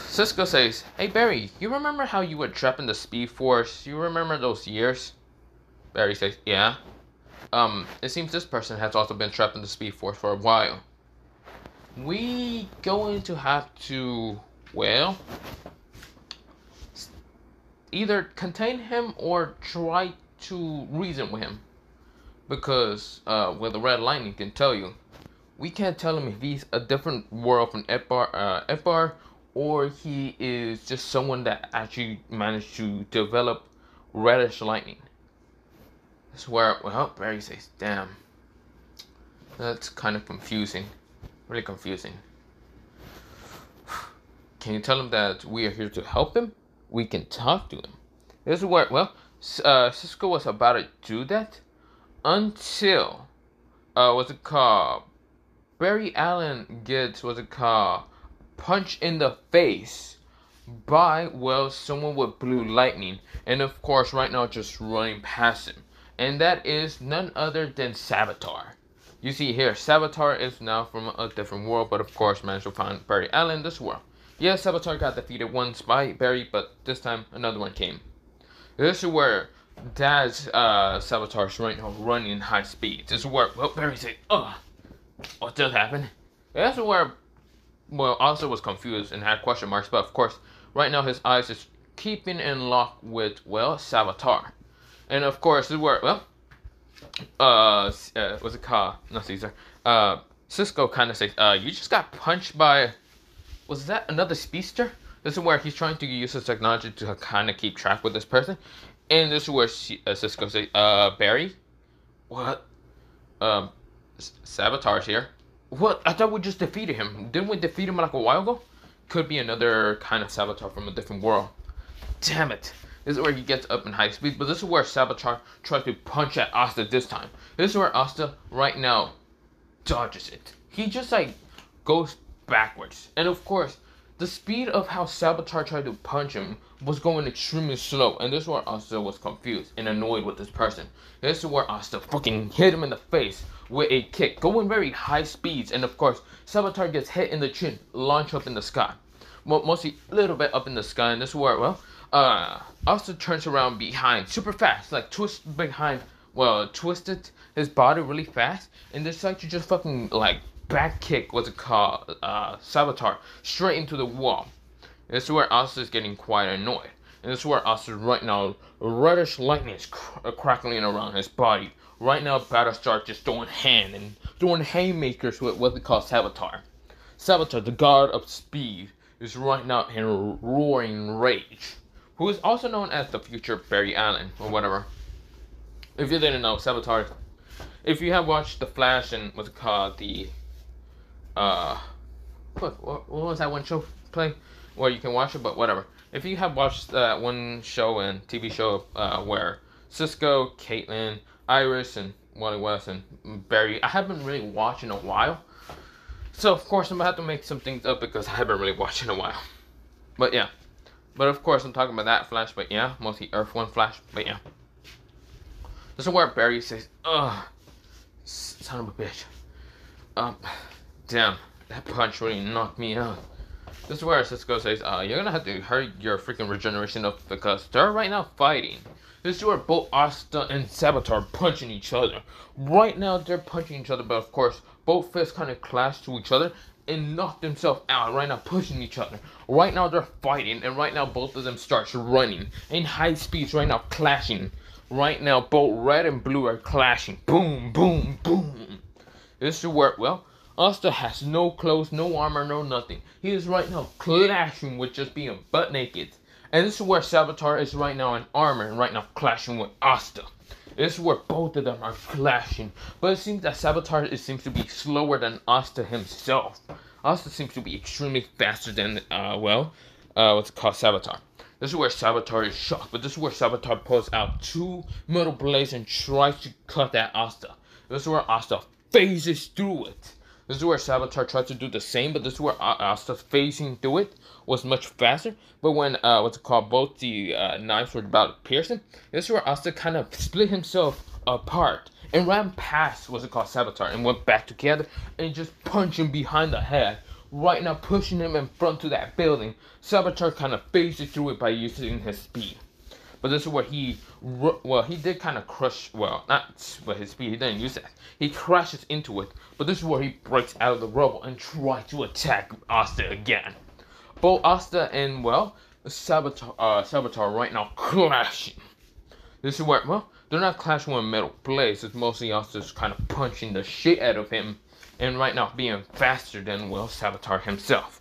Cisco says, "Hey Barry, you remember how you were trapped in the Speed Force? You remember those years?" Barry says, "Yeah." It seems this person has also been trapped in the Speed Force for a while. We going to have to, either contain him or try to reason with him. Because, the red lightning can tell you, we can't tell him if he's a different world from Epbar, or he is just someone that actually managed to develop reddish lightning. That's where, well, Barry says, damn, that's kind of confusing, really confusing. Can you tell him that we are here to help him? We can talk to him. This is where, well, Cisco was about to do that until, what's it called? Barry Allen gets, what's it called? Punched in the face by, well, someone with blue lightning. And of course, right now, just running past him. And that is none other than Savitar. You see here, Savitar is now from a different world, but of course managed to find Barry Allen in this world. Yes, Savitar got defeated once by Barry, but this time another one came. This is where Dad's Savitar's right now running in high speed. This is where, well, Barry said, what just happened? This is where, well, Asta was confused and had question marks, but of course, right now his eyes is keeping in lock with, well, Savitar. And of course, this is where, well, what's it called? Not Caesar. Cisco kind of says, you just got punched by, was that another speedster? This is where he's trying to use his technology to kind of keep track with this person. And this is where Cisco says, Barry? What? Savitar's here. What? I thought we just defeated him. Didn't we defeat him like a while ago? Could be another kind of Savitar from a different world. Damn it. This is where he gets up in high speed, but this is where Savitar tries to punch at Asta this time. This is where Asta right now dodges it. He just like goes backwards. And of course, the speed of how Savitar tried to punch him was going extremely slow. And this is where Asta was confused and annoyed with this person. This is where Asta fucking hit him in the face with a kick, going very high speeds. And of course, Savitar gets hit in the chin, launch up in the sky. Well, mostly a little bit up in the sky. And this is where, well, Asta turns around behind super fast, like twisted his body really fast, and decides to just fucking like back kick, what's it called, Savitar straight into the wall. This is where Asta is getting quite annoyed, and this is where Asta right now, reddish lightning is crackling around his body. Right now, Battlestar just throwing haymakers with what they call Savitar. Savitar, the god of speed, is right now in roaring rage. Who is also known as the future Barry Allen, or whatever. If you didn't know, Savitar, if you have watched The Flash and what's it called, the, what was that one show play? Where you can watch it, but whatever. If you have watched that one show and TV show, where Cisco, Caitlin, Iris, and Wally West, and Barry, I haven't really watched in a while. So, of course, I'm going to have to make some things up because I haven't really watched in a while. But, yeah. But, of course, I'm talking about that Flash, but, yeah. Mostly Earth 1 Flash, but, yeah. This is where Barry says, ugh, son of a bitch. Damn, that punch really knocked me out. This is where Cisco says, you're going to have to hurry your freaking regeneration up because they're right now fighting. This is where both Asta and Savitar are punching each other. Right now, they're punching each other, but of course, both fists kind of clash to each other and knock themselves out. Right now, pushing each other. Right now, they're fighting, and right now, both of them start running in high speeds. Right now, clashing. Right now, both red and blue are clashing. Boom, boom, boom. This is where, well, Asta has no clothes, no armor, no nothing. He is right now clashing with just being butt naked. And this is where Savitar is right now in armor and right now clashing with Asta. This is where both of them are clashing. But it seems that Savitar seems to be slower than Asta himself. Asta seems to be extremely faster than, what's it called, Savitar. This is where Savitar is shocked. But this is where Savitar pulls out two metal blades and tries to cut at Asta. This is where Asta phases through it. This is where Savitar tried to do the same, but this is where Asta phasing through it was much faster. But when, both the knives were about to pierce him, this is where Asta kind of split himself apart and ran past, Savitar, and went back together and just punched him behind the head. Right now, pushing him in front to that building. Savitar kind of phased through it by using his speed. But this is where he did kind of crush, not with his speed, he didn't use that. He crashes into it, but this is where he breaks out of the rubble and tries to attack Asta again. Both Asta and, Savitar right now clashing. This is where, they're not clashing with metal blades, it's mostly Asta's kind of punching the shit out of him, and right now being faster than, Savitar himself.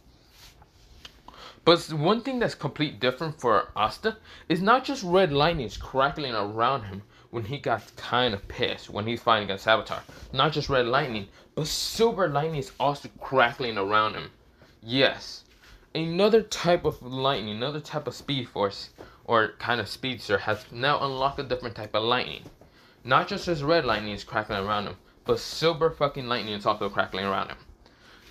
But one thing that's completely different for Asta is not just red lightnings crackling around him when he got kind of pissed when he's fighting against Saboteur. Not just red lightning, but silver lightning is also crackling around him. Yes, another type of lightning, another type of speed force or kind of speedster has now unlocked a different type of lightning. Not just his red lightning is crackling around him, but silver fucking lightning is also crackling around him.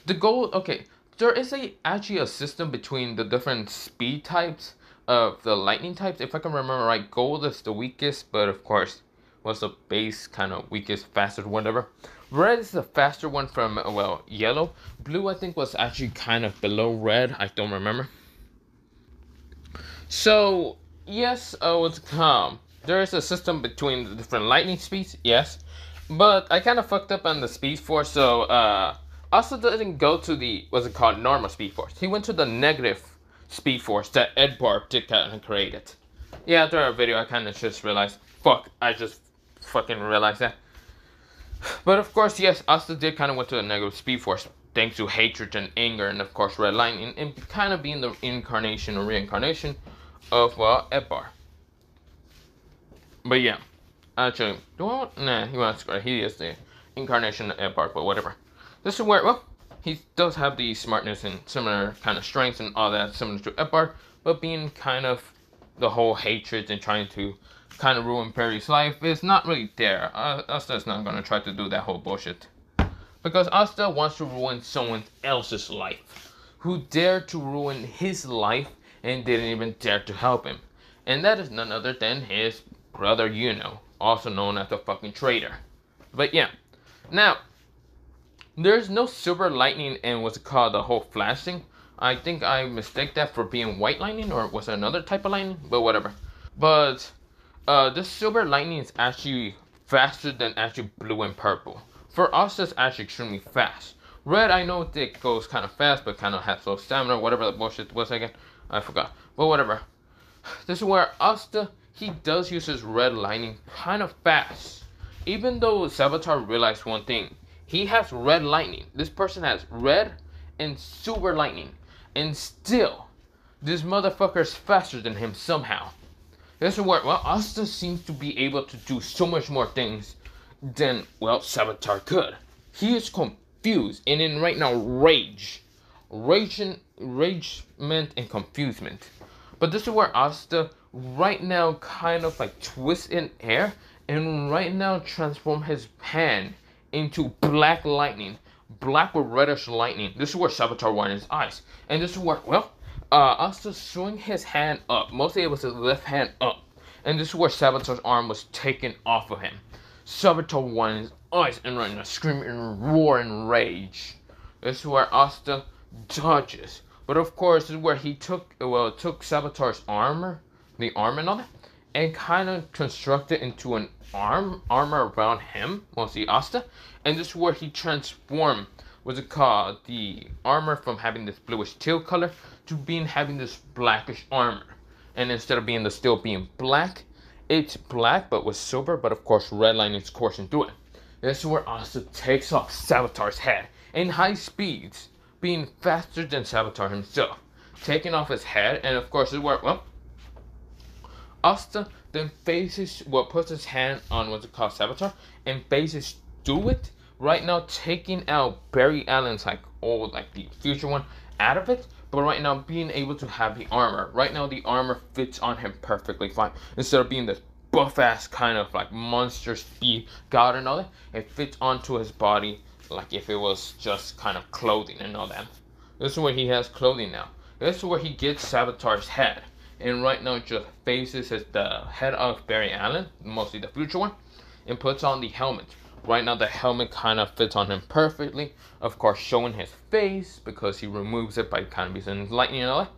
The goal, okay, there is actually a system between the different speed types of the lightning types. If I can remember right, gold is the weakest, but of course, what's the base kind of weakest, fastest, whatever. Red is the faster one from, well, yellow. Blue, I think, was actually kind of below red. I don't remember. So, yes, there is a system between the different lightning speeds, yes. But I kind of fucked up on the speed force, so, also didn't go to the, what's it called, normal speed force. He went to the negative speed force that Ed Barb did kind of created. Yeah, after our video, I kind of just realized, fuck, I just fucking realized that. But of course, yes, Asta did kind of went to a negative speed force, thanks to hatred and anger, and of course, red lightning, and kind of being the incarnation or reincarnation of, well, Ed Barb. But yeah, actually, he is the incarnation of Ed Barb, but whatever. This is where, well, he does have the smartness and similar kind of strengths and all that, similar to Ed Barb, but being kind of the whole hatred and trying to kind of ruin Perry's life is not really there. Asta's not going to try to do that whole bullshit. Because Asta wants to ruin someone else's life, who dared to ruin his life and didn't even dare to help him. And that is none other than his brother Yuno, also known as the fucking traitor. But yeah, now, there's no silver lightning and what's it called, the whole flashing. I think I mistake that for being white lightning, or was it another type of lightning? But whatever. But this silver lightning is actually faster than actually blue and purple. For us, it's actually extremely fast. Red, I know it goes kind of fast, but kind of has low stamina, whatever the bullshit was again. I forgot. But whatever. This is where Asta, he does use his red lightning kind of fast. Even though Saboteur realized one thing. He has red lightning. This person has red and silver lightning. And still, this motherfucker is faster than him somehow. This is where, well, Asta seems to be able to do so much more things than, well, Saboteur could. He is confused and in right now ragement and confusement. But this is where Asta right now kind of like twists in air and right now transform his hand into black lightning, black with reddish lightning. This is where Saboteur wanted his eyes, and this is where, well, Asta swing his hand up. Mostly it was his left hand up, and this is where Saboteur's arm was taken off of him. Saboteur wanted his eyes and right now screaming and roar in rage. This is where Asta dodges, but of course this is where he took Saboteur's armor, the arm and all that, and kind of constructed into an armor around him, mostly Asta, and this is where he transformed, what's it called, the armor from having this bluish teal color to having this blackish armor. And instead of still being black, it's black but with silver, but of course red line is coursing through it. This is where Asta takes off Saboteur's head in high speeds, being faster than Saboteur himself, taking off his head, and of course this is where, well, Asta then puts his hand on what's it called, Saboteur, and faces through it, right now taking out Barry Allen's like the future one out of it, but right now being able to have the armor. Right now the armor fits on him perfectly fine. Instead of being this buff ass kind of like monster speed god and all that, it fits onto his body like if it was just kind of clothing and all that. This is where he has clothing now. This is where he gets Saboteur's head. And right now just faces the head of Barry Allen, mostly the future one, and puts on the helmet. Right now the helmet kind of fits on him perfectly, of course showing his face because he removes it by kind of using lightning and all that,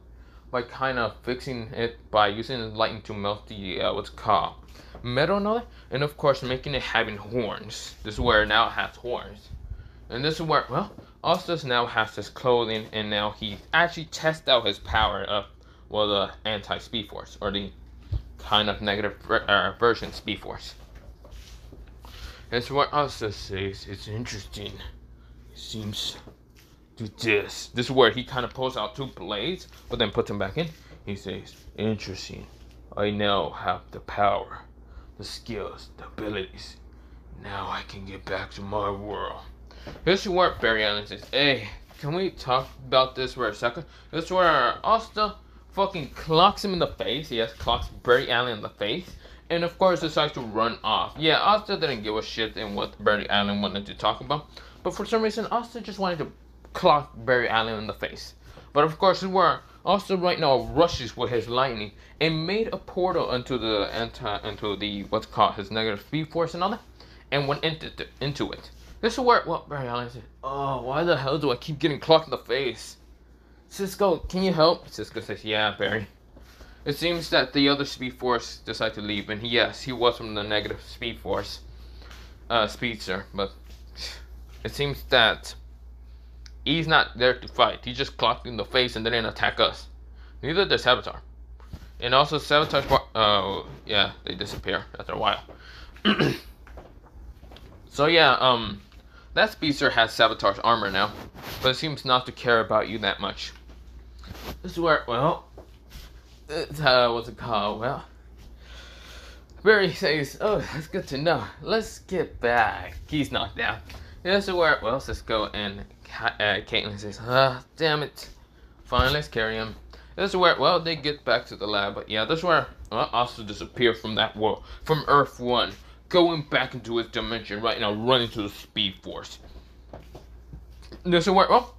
by kind of fixing it by using lightning to melt the what's called metal and all that, and of course making it having horns. This is where it now has horns. And this is where, well, Asta now has his clothing, and now he actually tests out his power of, well, the anti-speed force, or the kind of negative version speed force. That's what Asta says. It's interesting. It seems do this. This is where he kind of pulls out 2 blades, but then puts them back in. He says, interesting. I now have the power, the skills, the abilities. Now I can get back to my world. This is where Barry Allen says, hey, can we talk about this for a second? This is where Asta fucking clocks him in the face. Yes, clocks Barry Allen in the face. And of course decides to run off. Yeah, Asta didn't give a shit in what Barry Allen wanted to talk about. But for some reason, Asta just wanted to clock Barry Allen in the face. But of course, this is where Asta right now rushes with his lightning and made a portal into the what's called his negative speed force and all that, and went into it. This is where Barry Allen said, oh, why the hell do I keep getting clocked in the face? Cisco, can you help? Cisco says, yeah, Barry. It seems that the other speed force decided to leave, and yes, he was from the negative speed force, speedster, but it seems that he's not there to fight. He just clocked in the face and didn't attack us. Neither did Saboteur. And also Saboteur, yeah, they disappear after a while. So yeah, that speedster has Saboteur's armor now, but it seems not to care about you that much. This is where, well, it's, what's it called? Well, Barry says, oh, that's good to know. Let's get back. He's knocked down. This is where, well, Cisco and Caitlin says, damn it. Fine, let's carry him. This is where, well, they get back to the lab. But yeah, this is where, well, Asta disappeared from that world, from Earth 1. Going back into his dimension right now, running to the Speed Force. This is where, well,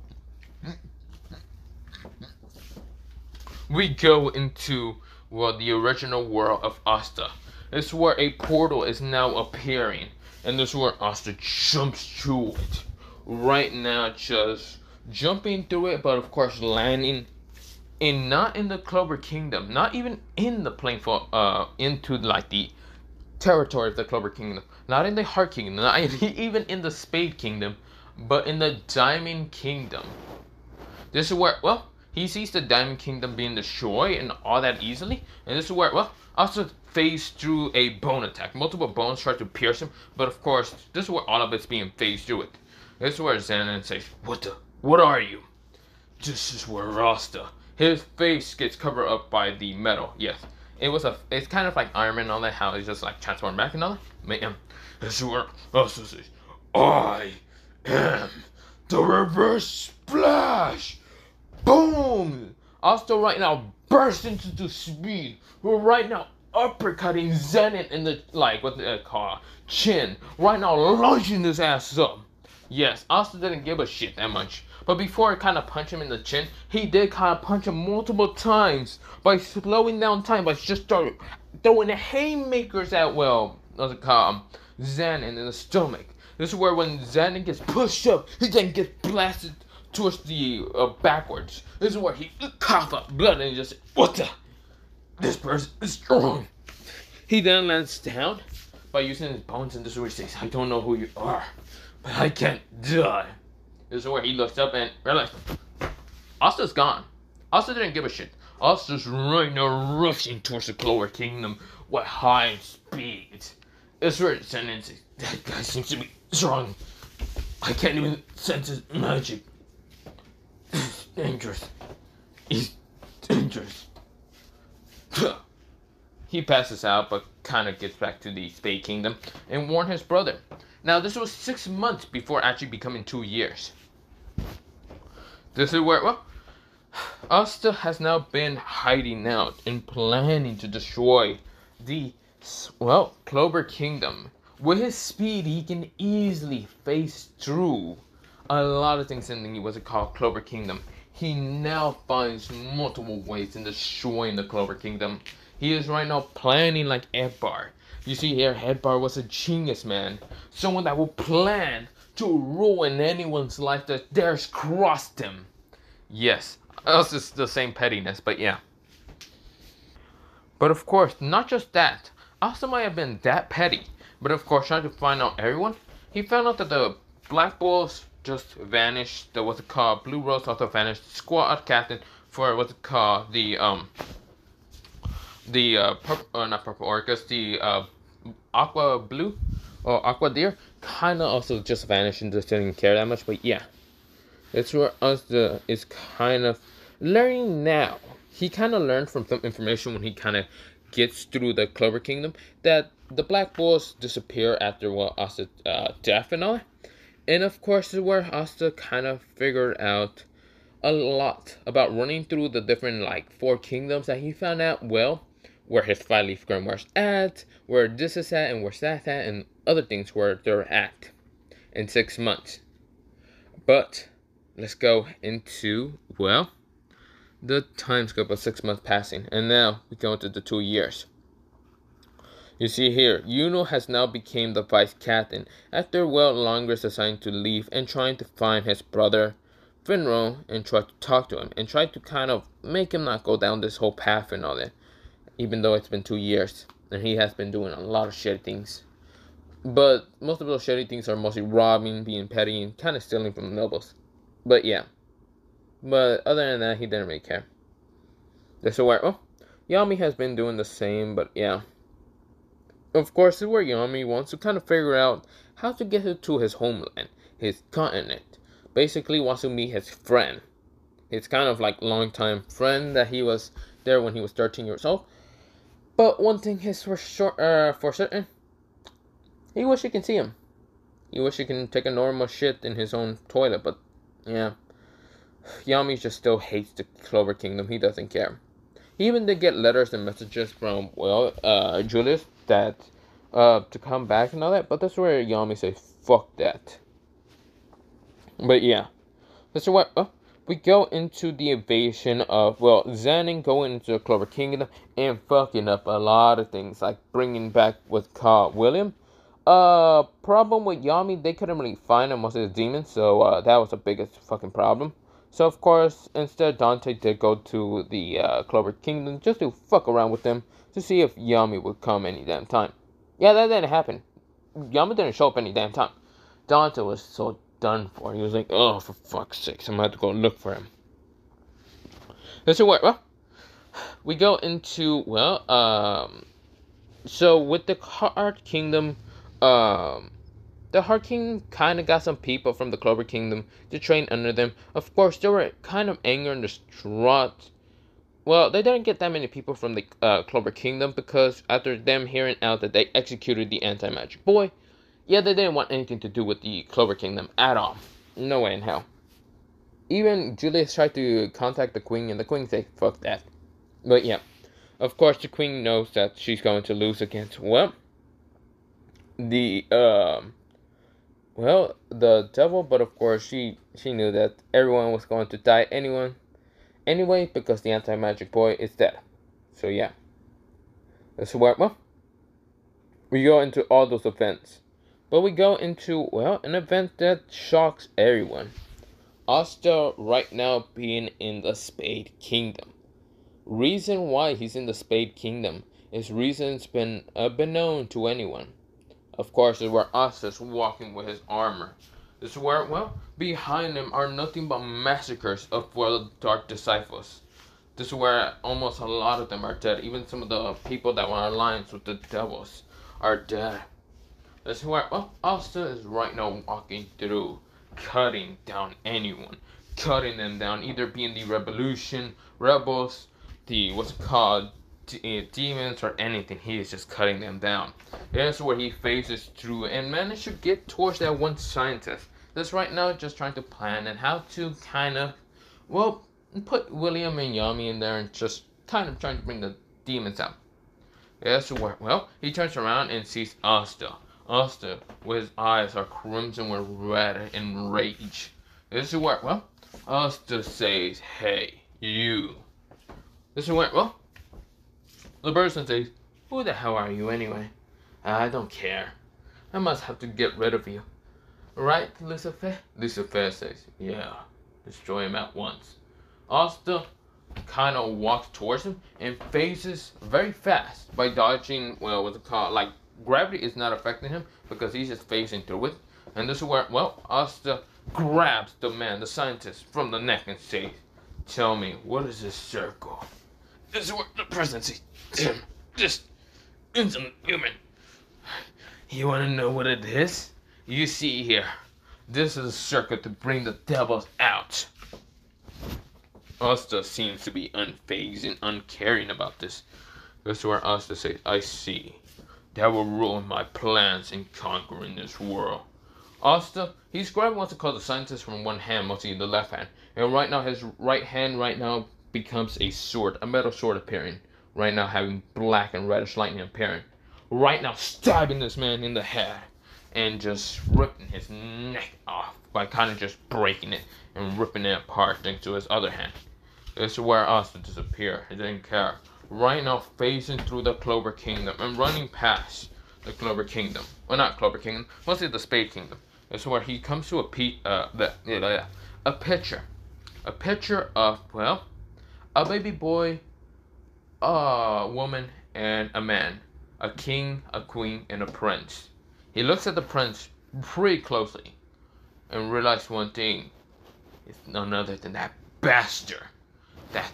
we go into, well, the original world of Asta. This is where a portal is now appearing. And this is where Asta jumps through it. Right now, just jumping through it, but of course landing not in the Clover Kingdom. Not even in the into like the territory of the Clover Kingdom. Not in the Heart Kingdom. Not even in the Spade Kingdom. But in the Diamond Kingdom. This is where, well, he sees the Diamond Kingdom being destroyed and all that easily. And this is where, well, Asta phased through a bone attack. Multiple bones tried to pierce him. But of course, this is where all of it's being phased through it. This is where Xanon says, what are you? This is where Asta. His face gets covered up by the metal. Yes. It's kind of like Iron Man and all that, how it's just like transformed back and all that. Man, this is where Asta says, I am the reverse splash. Boom! Asta right now bursts into the speed. We're right now uppercutting Xanon in the, like, what they call chin. Right now launching his ass up. Yes, Asta didn't give a shit that much. But before I kind of punch him in the chin, he did kind of punch him multiple times by slowing down time, by just started throwing haymakers at, well, what's it called, Xanon in the stomach. This is where when Xanon gets pushed up, he then gets blasted towards the backwards. This is where he coughed up blood and he just, what the? This person is strong. He then lands down by using his bones, and this is where he says, I don't know who you are, but I can't die. This is where he looks up and realizes Asta's gone. Asta didn't give a shit. Asta's right now rushing towards the Clover Kingdom with high speed. This is where Xanon says, that guy seems to be strong. I can't even sense his magic. He's dangerous. He's dangerous. He passes out, but kind of gets back to the Spade Kingdom and warns his brother. Now, this was 6 months before actually becoming 2 years. This is where, well, Asta has now been hiding out and planning to destroy the, well, Clover Kingdom. With his speed, he can easily phase through a lot of things in the, what's it called, Clover Kingdom. He now finds multiple ways in destroying the Clover Kingdom. He is right now planning like Edbar. You see here, Edbar was a genius, man. Someone that will plan to ruin anyone's life that dares cross him. Yes, else it's the same pettiness, but yeah. But of course, not just that. Asta might have been that petty. But of course, trying to find out everyone, he found out that the Black Bulls just vanished. The, what's it called, Blue Rose also vanished. Squad captain for, what's it called, not Purple Orcus, the Aqua Blue or Aqua Deer kind of also just vanished and just didn't care that much. But yeah, It's where Asta is kind of learning now. He kind of learned from some information when he kind of gets through the Clover Kingdom that the Black Bulls disappear after Asta's death and all that. And of course, is where Asta kind of figured out a lot about running through the different like 4 kingdoms that he found out where his 5-leaf grimoires at, where this is at, and where that's at, and other things where they're at in 6 months. But let's go into the time scope of 6 months passing, and now we go into the 2 years. You see here, Yuno has now become the vice captain after Longus assigned to leave and trying to find his brother Finro and try to talk to him and try to kind of make him not go down this whole path and all that. Even though it's been 2 years and he has been doing a lot of shitty things. But most of those shitty things are mostly robbing, being petty, and kind of stealing from the nobles. But yeah. But other than that, he didn't really care. This is where, Yami has been doing the same, but yeah. Of course, this is where Yami wants to kind of figure out how to get to his homeland, his continent. Basically wants to meet his friend. His kind of like longtime friend that he was there when he was 13 years old. But one thing is for certain, he wish he can see him. He wish he can take a normal shit in his own toilet, but yeah. Yami just still hates the Clover Kingdom. He doesn't care. He even did get letters and messages from, Julius that, to come back and all that, but that's where Yami says, fuck that. But yeah. That's what, we go into the invasion of, Zenin going into the Clover Kingdom and fucking up a lot of things, like bringing back what's called William. Problem with Yami, they couldn't really find him most of the demons, so, that was the biggest fucking problem. So, of course, instead, Dante did go to the Clover Kingdom just to fuck around with them to see if Yami would come any damn time. Yeah, that didn't happen. Yami didn't show up any damn time. Dante was so done for. He was like, oh, for fuck's sakes, I'm gonna have to go look for him. This is where, we go into, so with the Heart Kingdom, the Heart Kingdom kind of got some people from the Clover Kingdom to train under them. Of course, they were kind of angry and distraught. Well, they didn't get that many people from the Clover Kingdom because after them hearing out that they executed the anti-magic boy, yeah, they didn't want anything to do with the Clover Kingdom at all. No way in hell. Even Julius tried to contact the Queen, and the Queen said, fuck that. But yeah, of course, the Queen knows that she's going to lose against, the devil, but of course she knew that everyone was going to die anyway because the anti-magic boy is dead. So yeah. That's what, we go into all those events. But we go into, an event that shocks everyone. Asta right now being in the Spade Kingdom. Reason why he's in the Spade Kingdom is reasons been known to anyone. Of course, is where Asta's walking with his armor. This is where, behind him are nothing but massacres of Dark Disciples. This is where almost a lot of them are dead. Even some of the people that were in alliance with the devils are dead. This is where, Asta is right now walking through, cutting down anyone. Cutting them down, either being the revolution, rebels, the, demons or anything. He is just cutting them down. That's where he phases through and managed to get towards that one scientist that's right now just trying to plan and how to kind of, put William and Yami in there and just kind of trying to bring the demons out. That's where, he turns around and sees Asta. Asta, with his eyes are crimson with red and rage. This is where, Asta says, hey, you. This is where, the person says, who the hell are you anyway? I don't care. I must have to get rid of you. Right, Lucifer? Lucifer says, yeah, destroy him at once. Asta kind of walks towards him and phases very fast by dodging, what's it called? Like, gravity is not affecting him because he's just phasing through it. And this is where, Asta grabs the man, the scientist, from the neck and says, tell me, what is this circle? This is where the person says, just instant human. You want to know what it is? You see here, This is a circuit to bring the devils out. Asta seems to be unfazed and uncaring about this. This is where Asta says, I see. That will ruin my plans in conquering this world. Asta, he's grabbing what's called the scientist from one hand, mostly the left hand. And right now, his right hand becomes a sword, a metal sword appearing. Right now, having black and reddish lightning appearing. Right now, stabbing this man in the head. And just ripping his neck off by kind of just breaking it and ripping it apart into his other hand. This is where Asta disappeared. He didn't care. Right now, phasing through the Clover Kingdom and running past the Clover Kingdom. Well, not Clover Kingdom, mostly the Spade Kingdom. This is where he comes to a picture. A picture of, well, a baby boy, a woman, and a man. A king, a queen, and a prince. He looks at the prince pretty closely and realizes one thing. It's none other than that bastard. That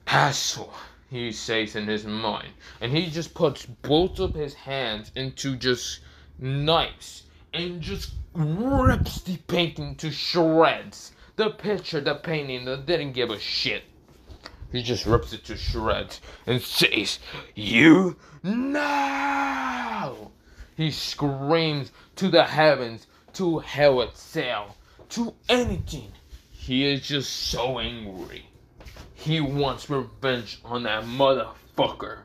asshole, he says in his mind. And he just puts both of his hands into just knives and just rips the painting to shreds. The picture, the painting, that didn't give a shit. He just rips it to shreds and says, "You now!" He screams to the heavens, to hell itself, to anything. He is just so angry. He wants revenge on that motherfucker.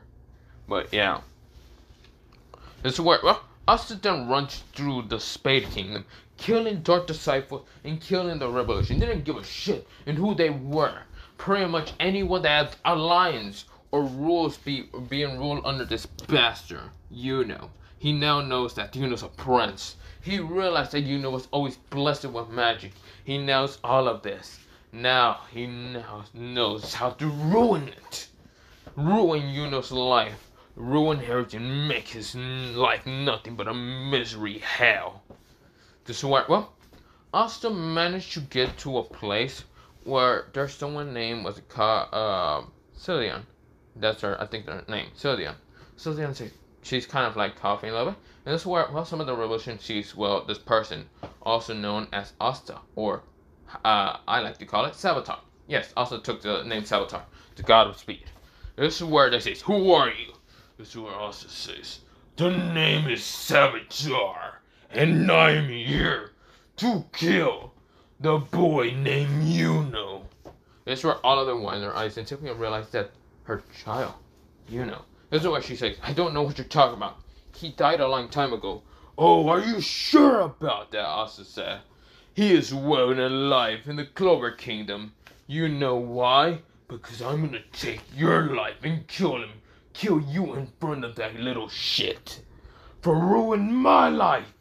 But yeah. This is where, well, Asta then runs through the Spade Kingdom, killing Dark Disciples and killing the Revolution. They didn't give a shit in who they were. Pretty much anyone that has alliance or rules being ruled under this bastard, He now knows that Yuno's a prince. He realized that Yuno was always blessed with magic. He knows all of this. Now he knows how to ruin it. Ruin Yuno's life. Ruin everything. Make his life nothing but a misery hell. This is where, well, Asta managed to get to a place where there's someone named, what's it called, Cillian. That's her, I think her name, Cillian. Cillian says, she's kind of like coughing a little bit. And this is where, well, some of the revolution sees, well, this person, also known as Asta, or I like to call it Saboteur. Yes, Asta took the name Saboteur, the god of speed. This is where they say, who are you? This is where Asta says, the name is Saboteur, and I'm here to kill the boy named Yuno. This is where all of them wind their eyes until we realize that her child, Yuno. This is why she says, I don't know what you're talking about. He died a long time ago. Oh, are you sure about that? Asta said. He is well and alive in the Clover Kingdom. You know why? Because I'm gonna take your life and kill him. Kill you in front of that little shit. For ruining my life.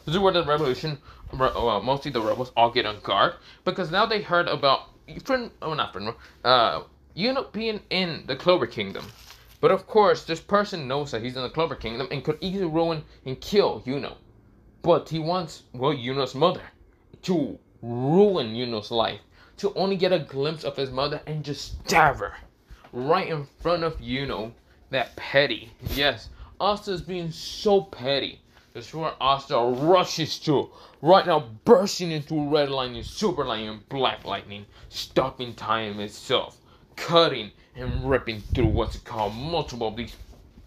This is where the revolution, well, mostly the rebels, all get on guard. Because now they heard about, Yuno being in the Clover Kingdom. But of course, this person knows that he's in the Clover Kingdom and could easily ruin and kill Yuno. But he wants, well, Yuno's mother to ruin Yuno's life. To only get a glimpse of his mother and just stab her. Right in front of Yuno. That petty. Yes, Asta is being so petty. This is where Asta rushes to. Right now, bursting into red lightning, super lightning, and black lightning. Stopping time itself. Cutting and ripping through what's called multiple of these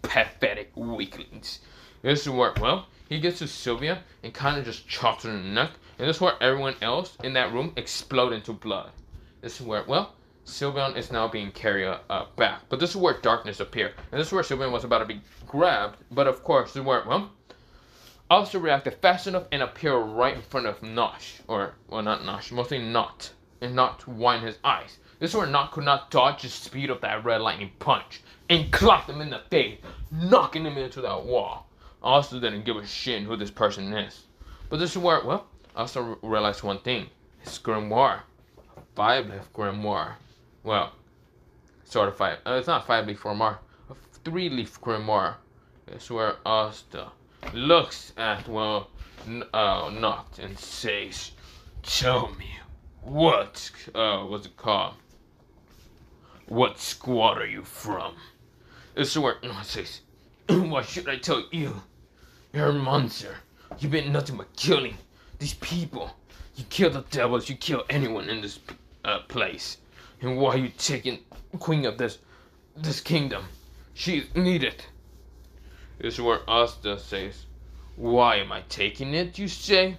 pathetic weaklings. This is where, well, he gets to Sylvia and kind of just chops her in the neck. And this is where everyone else in that room explode into blood. This is where, well, Sylveon is now being carried back. But this is where darkness appeared. And this is where Sylveon was about to be grabbed. But of course, this is where, well, Asta reacted fast enough and appeared right in front of Nosh. Or, well, not Nosh, mostly Not. And Not wind his eyes. This is where Not could not dodge the speed of that red lightning punch. And clocked him in the face, knocking him into that wall. Asta didn't give a shit who this person is. But this is where, well, Asta realized one thing. His grimoire. 5-leaf grimoire. Well, sort of 5. It's not 5-leaf grimoire. A 3-leaf grimoire. This is where Asta looks at, well, Noct and says, tell me, what's it called? What squad are you from? This is where Noct says, why should I tell you? You're a monster. You've been nothing but killing these people. You kill the devils, you kill anyone in this place. And why are you taking queen of this kingdom? She's needed. This is where Asta says, why am I taking it, you say?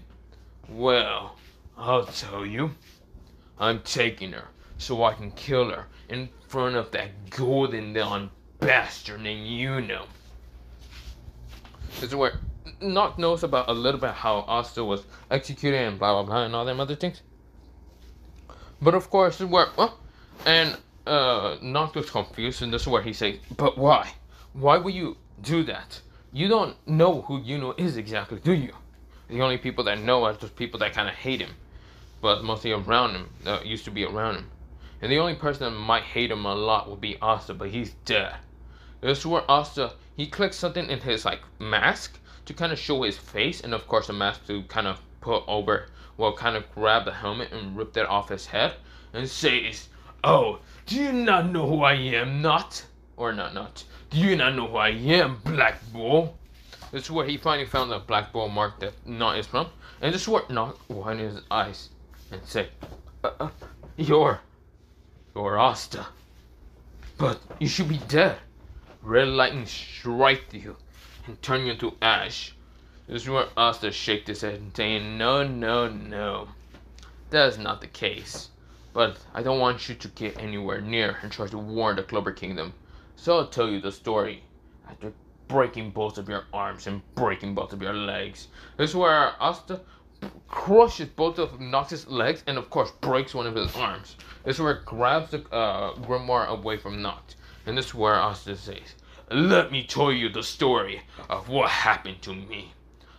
Well, I'll tell you. I'm taking her so I can kill her in front of that golden dawn bastard named Yuno. This is where Noct knows about a little bit how Asta was executed and blah blah blah and all them other things. But of course, this is where and Noct was confused, and this is where he says, "But why? Why would you do that? You don't know who Yuno is exactly, do you? The only people that know are those people that kind of hate him, but mostly around him, used to be around him. And the only person that might hate him a lot would be Asta, but he's dead." This is where Asta, he clicks something in his like mask to kind of show his face, and of course a mask to kind of put over, well, kind of grab the helmet and rip that off his head, and says, "Oh, do you not know who I am, not? Or not? Do you not know who I am, Black Bull?" This is where he finally found the Black Bull mark that Noct is from, and this is where Noct widened his eyes and said, You're Asta. But you should be dead. Red lightning strike you and turn you into ash." This is where Asta shakes his head and saying, No. That is not the case. But I don't want you to get anywhere near and try to warn the Clover Kingdom. So I'll tell you the story after breaking both of your arms and breaking both of your legs. This is where Asta crushes both of Noct's legs and of course breaks one of his arms. This is where it grabs the grimoire away from Noct. And this is where Asta says, "Let me tell you the story of what happened to me."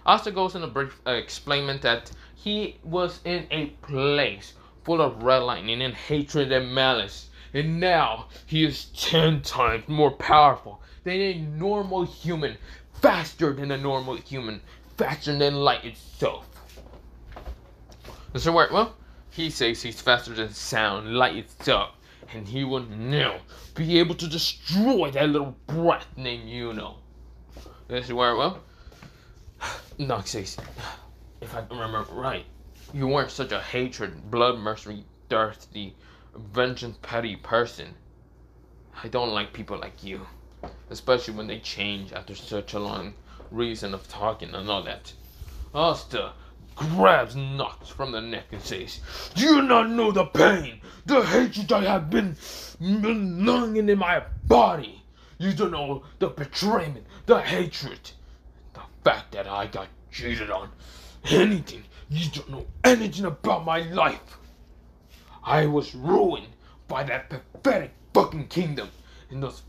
Asta goes in a brief explainment that he was in a place full of red lightning and hatred and malice. And now he is 10 times more powerful than a normal human, faster than a normal human, faster than light itself. So where, well, he says he's faster than sound, light itself, and he will now be able to destroy that little brat named Yuno. This is where, well, Noct says, if I remember right, you weren't such a hatred, blood-mercenary, thirsty, vengeance petty person. I don't like people like you, especially when they change after such a long reason of talking and all that. Asta grabs Noct from the neck and says, "Do you not know the pain, the hatred I have been longing in my body? You don't know the betrayment, the hatred, the fact that I got cheated on, anything. You don't know anything about my life. I was ruined by that pathetic fucking kingdom and those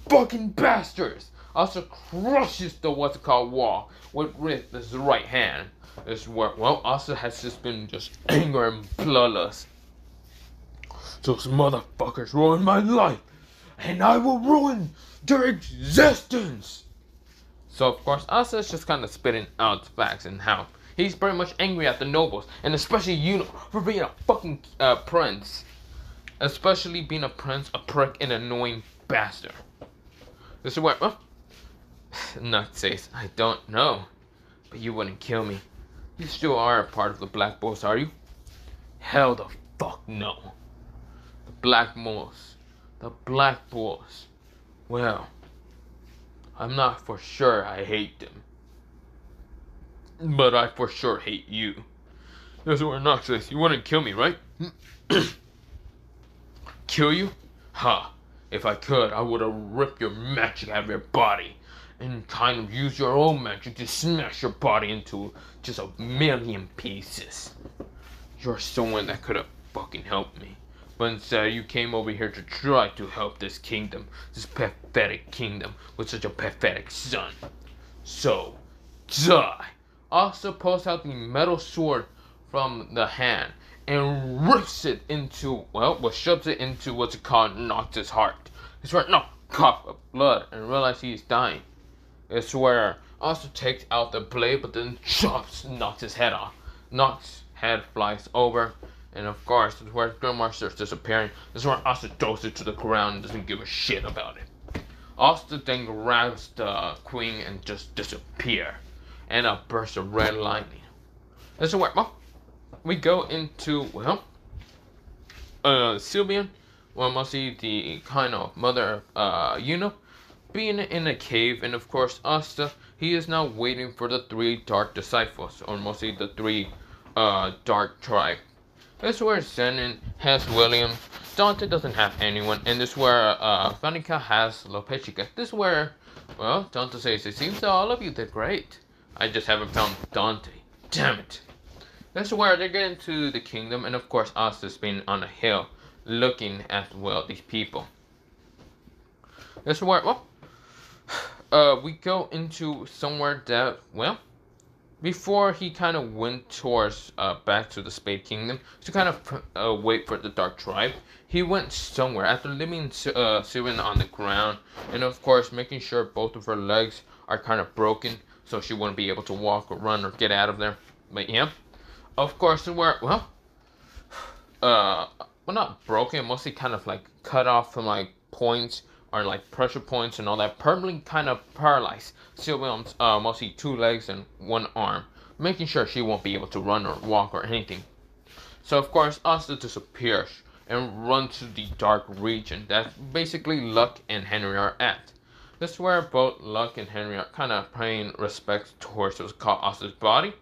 fucking bastards." Also crushes the wall with his right hand. This is where, well, Asta has just been just anger and bloodlust. "Those motherfuckers ruined my life, and I will ruin their existence." So of course Asta is just kind of spitting out facts and how he's pretty much angry at the nobles, and especially Yuno for being a fucking prince. Especially being a prince, a prick, and an annoying bastard. This is where, well, Noct says, "I don't know, but you wouldn't kill me. You still are a part of the Black Bulls, are you?" "Hell the fuck no. The Black Bulls. Well, I'm not for sure I hate them, but I for sure hate you." This is where Noct says, "You wouldn't kill me, right?" "Kill you? Ha! If I could, I would have ripped your magic out of your body and kind of use your own magic to smash your body into just a million pieces. You're someone that could have fucking helped me. But instead, you came over here to try to help this kingdom, this pathetic kingdom, with such a pathetic son. So, die." Also pulls out the metal sword from the hand and rips it into, well, shoves it into what's called Noct's heart. It's where Noct cough up blood and realize he's dying. It's where also takes out the blade, but then chops Noct's head off. Noct's head flies over, and of course, it's where Grimoire starts disappearing. This is where Asta throws it to the ground and doesn't give a shit about it. Asta then grabs the queen and just disappear. and a burst of red lightning. This is where, well, we go into, well, Sylvian, well, mostly the kind of mother, being in a cave, and of course, Asta, he is now waiting for the 3 dark disciples, or mostly the 3, dark tribe. This is where Zenon has William, Dante doesn't have anyone, and this is where, Vanica has Lopechica. This is where, well, Dante says, it seems that all of you did great. I just haven't found Dante. Damn it. This is where they get into the kingdom, and of course, Asta's been on a hill, looking at, well, these people. This is where, well, we go into somewhere that, well, before he kind of went towards, back to the Spade Kingdom, to kind of, wait for the Dark Tribe, he went somewhere, after leaving Sylvan on the ground, and of course, making sure both of her legs are kind of broken, so she wouldn't be able to walk or run or get out of there. But yeah, of course, where, well, well, not broken, mostly kind of like cut off from like points, or like pressure points and all that, permanently kind of paralyzed Sylvian's, mostly 2 legs and 1 arm, making sure she won't be able to run or walk or anything. So of course, Asta disappears and runs to the dark region that basically Luck and Henry are at. This is where both Luck and Henry are kind of paying respect towards what's called Asta's body,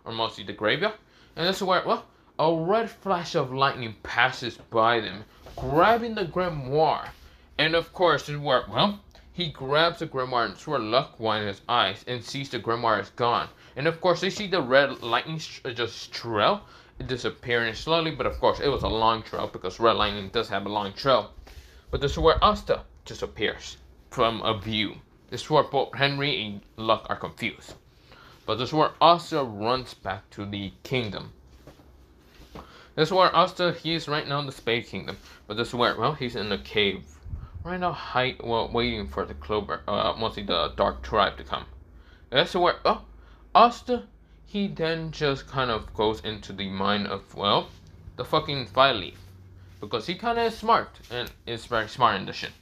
or mostly the graveyard. And this is where, well, a red flash of lightning passes by them, grabbing the grimoire. And of course, this is where, well, he grabs the grimoire, and it's where Luck widens his eyes and sees the grimoire is gone. And of course, they see the red lightning just trail disappearing slowly, but of course, it was a long trail because red lightning does have a long trail. But this is where Asta disappears from a view. This is where both Henry and Luck are confused. But this is where Asta runs back to the kingdom. This is where Asta, he is right now in the Spade Kingdom. But this is where, well, he's in a cave. Right now, waiting for the Clover, mostly the Dark Tribe to come. That's where, oh, Asta, he then just kind of goes into the mind of, well, the fucking Fire Leaf. Because he kind of is smart, and is very smart in this shit.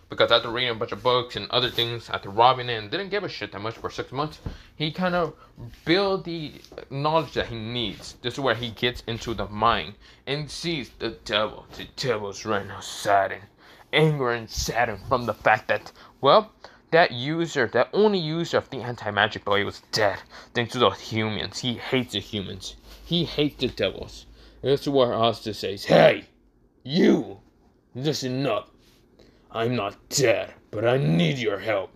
Because after reading a bunch of books and other things, after robbing it and didn't give a shit that much for 6 months, he kind of built the knowledge that he needs. This is where he gets into the mind and sees the devil. The devil's right now saddened. Anger and saddened from the fact that, well, that only user of the anti-magic blade was dead, thanks to the humans. He hates the humans. He hates the devils. This is where Asta says, hey, you, listen up. I'm not dead, but I need your help.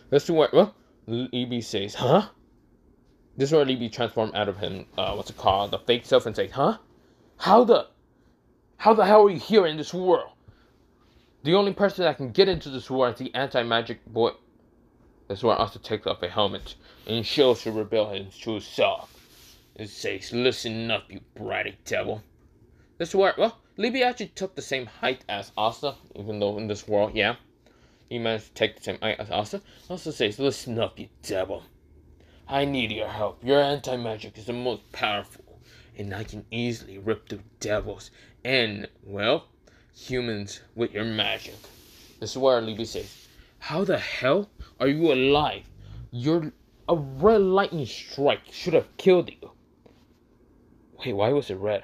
This is where, well, Libby says, huh? This is where Libby transformed out of him, the fake self, and says, huh? How the hell are you here in this world? The only person that can get into this world is the anti-magic boy. This is where Asta takes off a helmet and shows her rebellion true self. It says, listen up, you bratty devil. This is where, well, Libby actually took the same height as Asta, even though in this world, yeah, he managed to take the same height as Asta. Asta says, listen up, you devil. I need your help. Your anti-magic is the most powerful, and I can easily rip through devils and, well, humans with your magic. This is where Libby says, how the hell are you alive? A red lightning strike should have killed you. Wait, why was it red?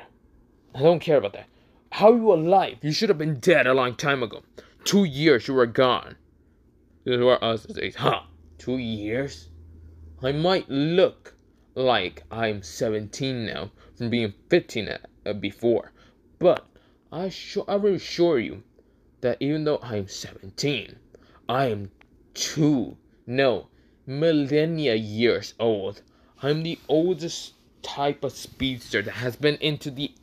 I don't care about that. How are you alive? You should have been dead a long time ago. 2 years you were gone. This is where Asta says, 2 years? I might look like I'm 17 now from being 15 before, but I will assure you that even though I'm 17, I am millennia years old. I'm the oldest type of speedster that has been into the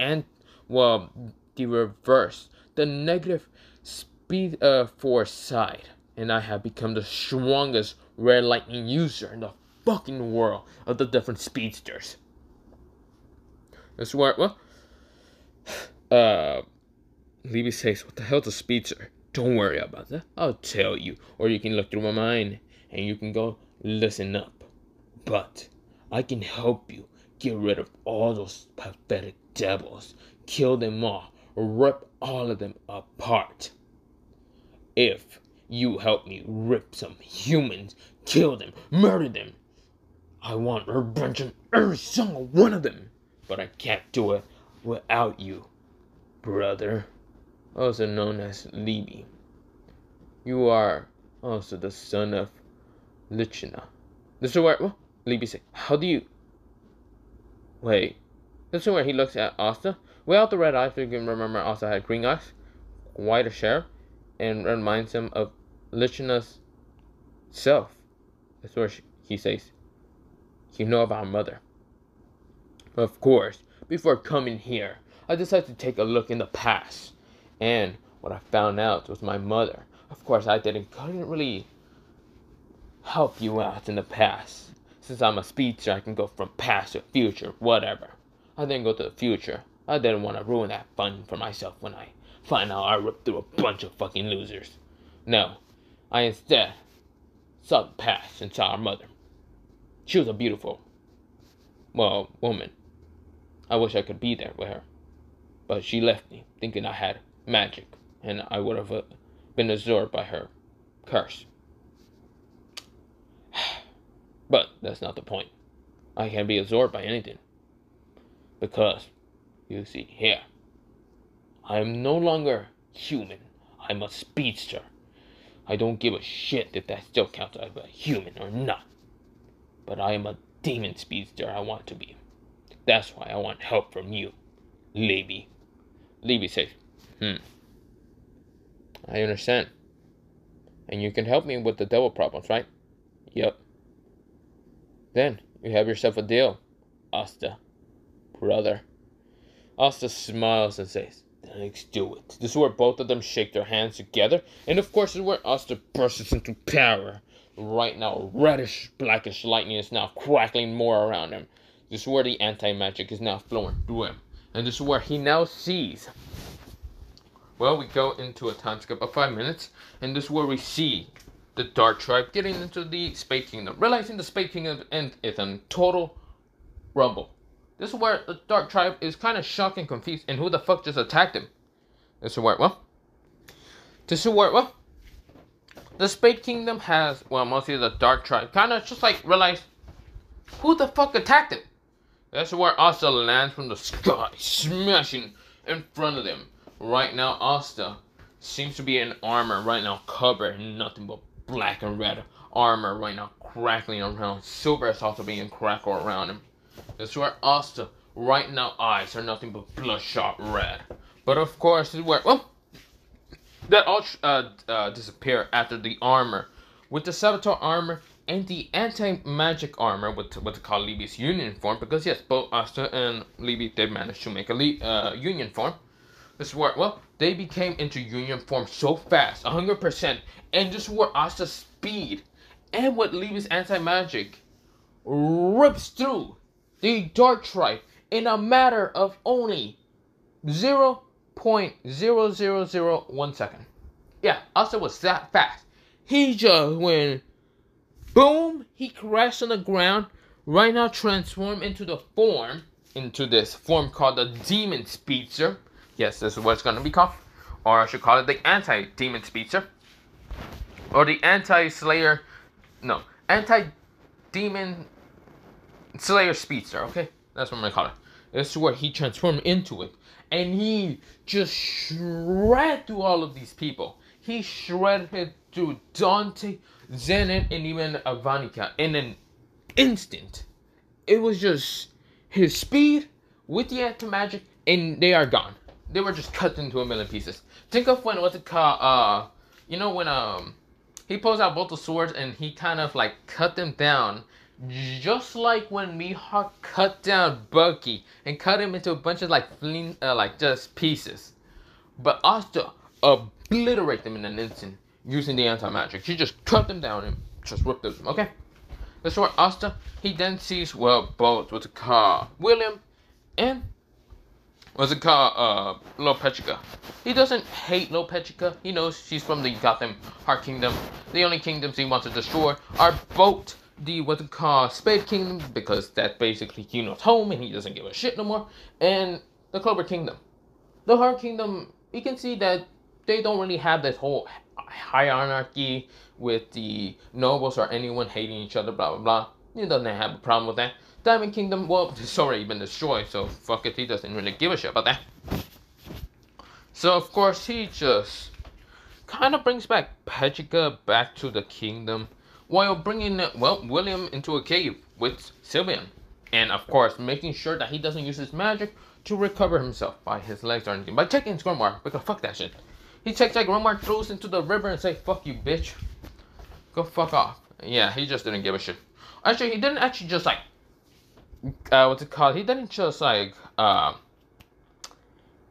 reverse, the negative speed force side, and I have become the strongest red lightning user in the fucking world of the different speedsters. That's where, well, Libby says, what the hell's a speedster? Don't worry about that. I'll tell you, or you can look through my mind, and you can go, listen up. But I can help you get rid of all those pathetic devils, kill them all, rip all of them apart. If you help me rip some humans kill them, murder them. I want revenge on every single one of them. But I can't do it without you, brother. Also known as Libby. You are also the son of Lichina. This is where, well, Libby said, how do you... Wait. This is where he looks at Asta. Without the red eyes, you can remember Asta had green eyes, whiter hair, and reminds him of Lichina's self. That's where he says, you know about mother. Of course, before coming here, I decided to take a look in the past. And what I found out was my mother. Of course, I couldn't really help you out in the past. Since I'm a speedster, I can go from past to future, whatever. I didn't go to the future. I didn't want to ruin that fun for myself when I find out I ripped through a bunch of fucking losers. No, I instead saw the past and saw our mother. She was a beautiful, well, woman. I wish I could be there with her. But she left me, thinking I had magic, and I would have been absorbed by her curse. But that's not the point. I can't be absorbed by anything. Because, you see here, I am no longer human. I'm a speedster. I don't give a shit if that still counts as a human or not. But I am a demon speedster I want to be. That's why I want help from you, Libby. Libby says, I understand. And you can help me with the devil problems, right? Yep. Then, you have yourself a deal, Asta. Brother. Asta smiles and says, let's do it. This is where both of them shake their hands together. And of course, this is where Asta bursts into power. Right now, reddish, blackish lightning is now crackling more around him. This is where the anti-magic is now flowing through him. And this is where he now sees. Well, we go into a time skip of 5 minutes. And this is where we see the Dark Tribe getting into the Spade Kingdom. Realizing the Spade Kingdom is in total rumble. This is where the Dark Tribe is kind of shocked and confused. And who the fuck just attacked him? This is where, the Spade Kingdom has, well, mostly the Dark Tribe, kind of just like realized, who the fuck attacked him? That's where Asta lands from the sky, smashing in front of them. Right now, Asta seems to be in armor right now, covered in nothing but black and red armor right now, crackling around. Silver is also being crackled around him. That's where Asta, right now, eyes are nothing but bloodshot red. But of course, this is where, that all disappear after the armor. With the Saboteur armor and the anti-magic armor, with what they call Libby's union form, because yes, both Asta and Libby did manage to make a union form. This is where, they became into union form so fast, 100%, and this is where Asta's speed and what Libby's anti-magic rips through the Dark Tribe in a matter of only 0.0001 second. Yeah, Asta was that fast. He just went boom, he crashed on the ground, right now transformed into this form called the Demon Speedster. Yes, this is what it's going to be called. Or I should call it the Anti-Demon Speedster. Or the Anti-Demon Slayer Speedster, okay? That's what I'm going to call it. This is where he transformed into it. And he just shredded through all of these people. He shredded through Dante, Zenith, and even Avanica in an instant. It was just his speed with the anti-magic, and they are gone. They were just cut into a million pieces. Think of when, when he pulls out both the swords and he kind of like cut them down. Just like when Mihawk cut down Bucky and cut him into a bunch of like just pieces. But Asta obliterate them in an instant using the anti-magic. She just cut them down and just ripped them, okay? That's where Asta, he then sees, both what's it called, William and Lopechica. He doesn't hate Lopechica. He knows she's from the Gotham Heart Kingdom. The only kingdoms he wants to destroy are both the Spade Kingdom, because that's basically home and he doesn't give a shit no more, and the Clover Kingdom. The Heart Kingdom, you can see that they don't really have this whole hierarchy with the nobles or anyone hating each other, blah blah blah. He doesn't have a problem with that. Diamond Kingdom, well, it's already been destroyed, so fuck it, he doesn't really give a shit about that. So of course he just kind of brings back Petrica back to the kingdom, while bringing William into a cave with Sylvian, and of course making sure that he doesn't use his magic to recover himself by his legs or anything, by taking his grimoire, because fuck that shit. He takes that grimoire, throws into the river, and say, "Fuck you, bitch. Go fuck off." Yeah, he just didn't give a shit. Actually, he didn't actually just like, what's it called? He didn't just like,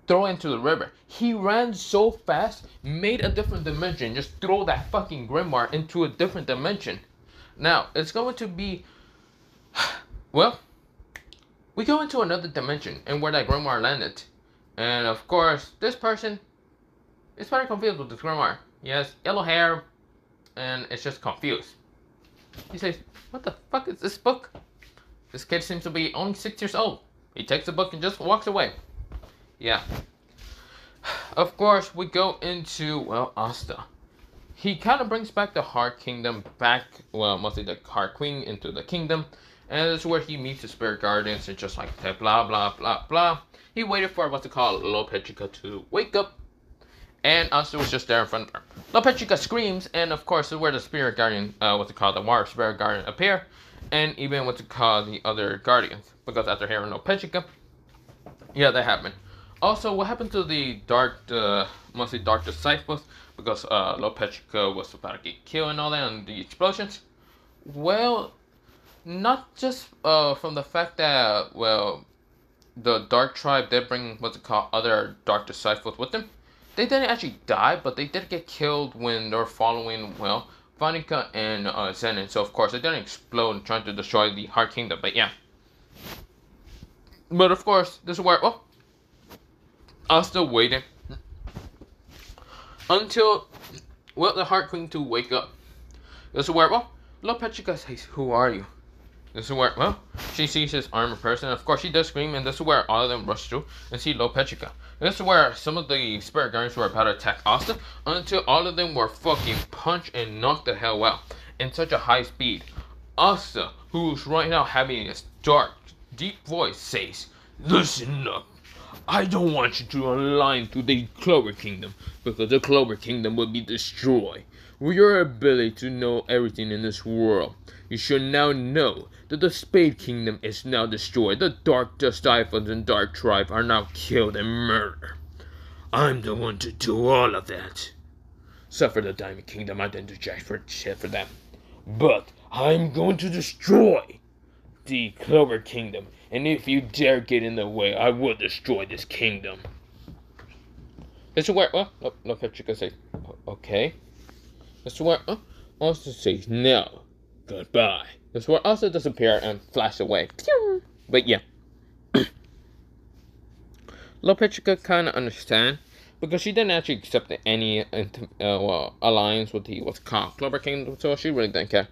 throw into the river. He ran so fast, made a different dimension, just throw that fucking grimoire into a different dimension. Now, it's going to be, well, we go into another dimension, and where that grimoire landed. And of course, this person is very confused with this grimoire. He has yellow hair, and it's just confused. He says, "What the fuck is this book? This kid seems to be only 6 years old." He takes the book and just walks away. Yeah. Of course, we go into, well, Asta. He kind of brings back the Heart Kingdom back, well, mostly the Heart Queen into the kingdom. And this is where he meets the Spirit Guardians and just like blah, blah, blah, blah. He waited for, what's it called, Lo Petrica to wake up. And Asta was just there in front of her. Lo Petrica screams, and of course, this is where the Spirit Guardian, what's it called, the Water Spirit Guardian appear. And even, what's it called, the other Guardians. Because after hearing Lo Petrica, yeah, that happened. Also, what happened to the mostly Dark Disciples? Because Lo Petrica was about to get killed and all that, and the explosions. Well, not just from the fact that, well, the Dark Tribe did bring, what's it called, other Dark Disciples with them. They didn't actually die, but they did get killed when they were following, well, Vanica and Zenon. So, of course, they didn't explode trying to destroy the Heart Kingdom, but yeah. But, of course, this is where, well, Asta waited until, well, the Heart Queen to wake up. This is where, well, Lo Petrica says, "Who are you?" This is where, well, she sees his armored person. Of course, she does scream, and this is where all of them rush through and see Lo Petrica. This is where some of the Spirit Guardians were about to attack Asta until all of them were fucking punched and knocked the hell out in such a high speed. Asta, who's right now having this dark, deep voice, says, "Listen up. I don't want you to align to the Clover Kingdom, because the Clover Kingdom will be destroyed. With your ability to know everything in this world, you should now know that the Spade Kingdom is now destroyed. The Dark Disciples and Dark Tribe are now killed and murdered. I'm the one to do all of that. Suffer the Diamond Kingdom, I didn't do jack for shit for them. But I'm going to destroy the Clover Kingdom, and if you dare get in the way, I will destroy this kingdom." This is where, well, Lo Petrica says, "Okay." This is where, Asta says, "No, goodbye." This is where Asta disappear and flash away. Pew! But yeah. Lo Petrica kind of understand, because she didn't actually accept any alliance with the, what's called, Clover Kingdom, so she really didn't care.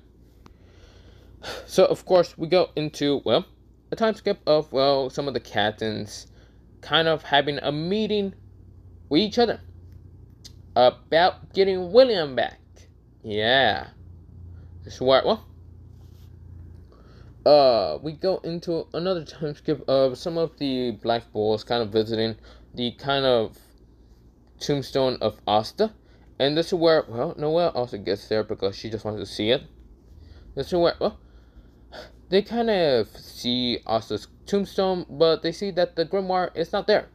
So, of course, we go into, well, a time skip of, well, some of the captains kind of having a meeting with each other about getting William back. Yeah. This is where, well, we go into another time skip of some of the Black Bulls kind of visiting the kind of tombstone of Asta. And this is where, well, Noelle also gets there because she just wants to see it. This is where, well, they kind of see Asta's tombstone, but they see that the grimoire is not there.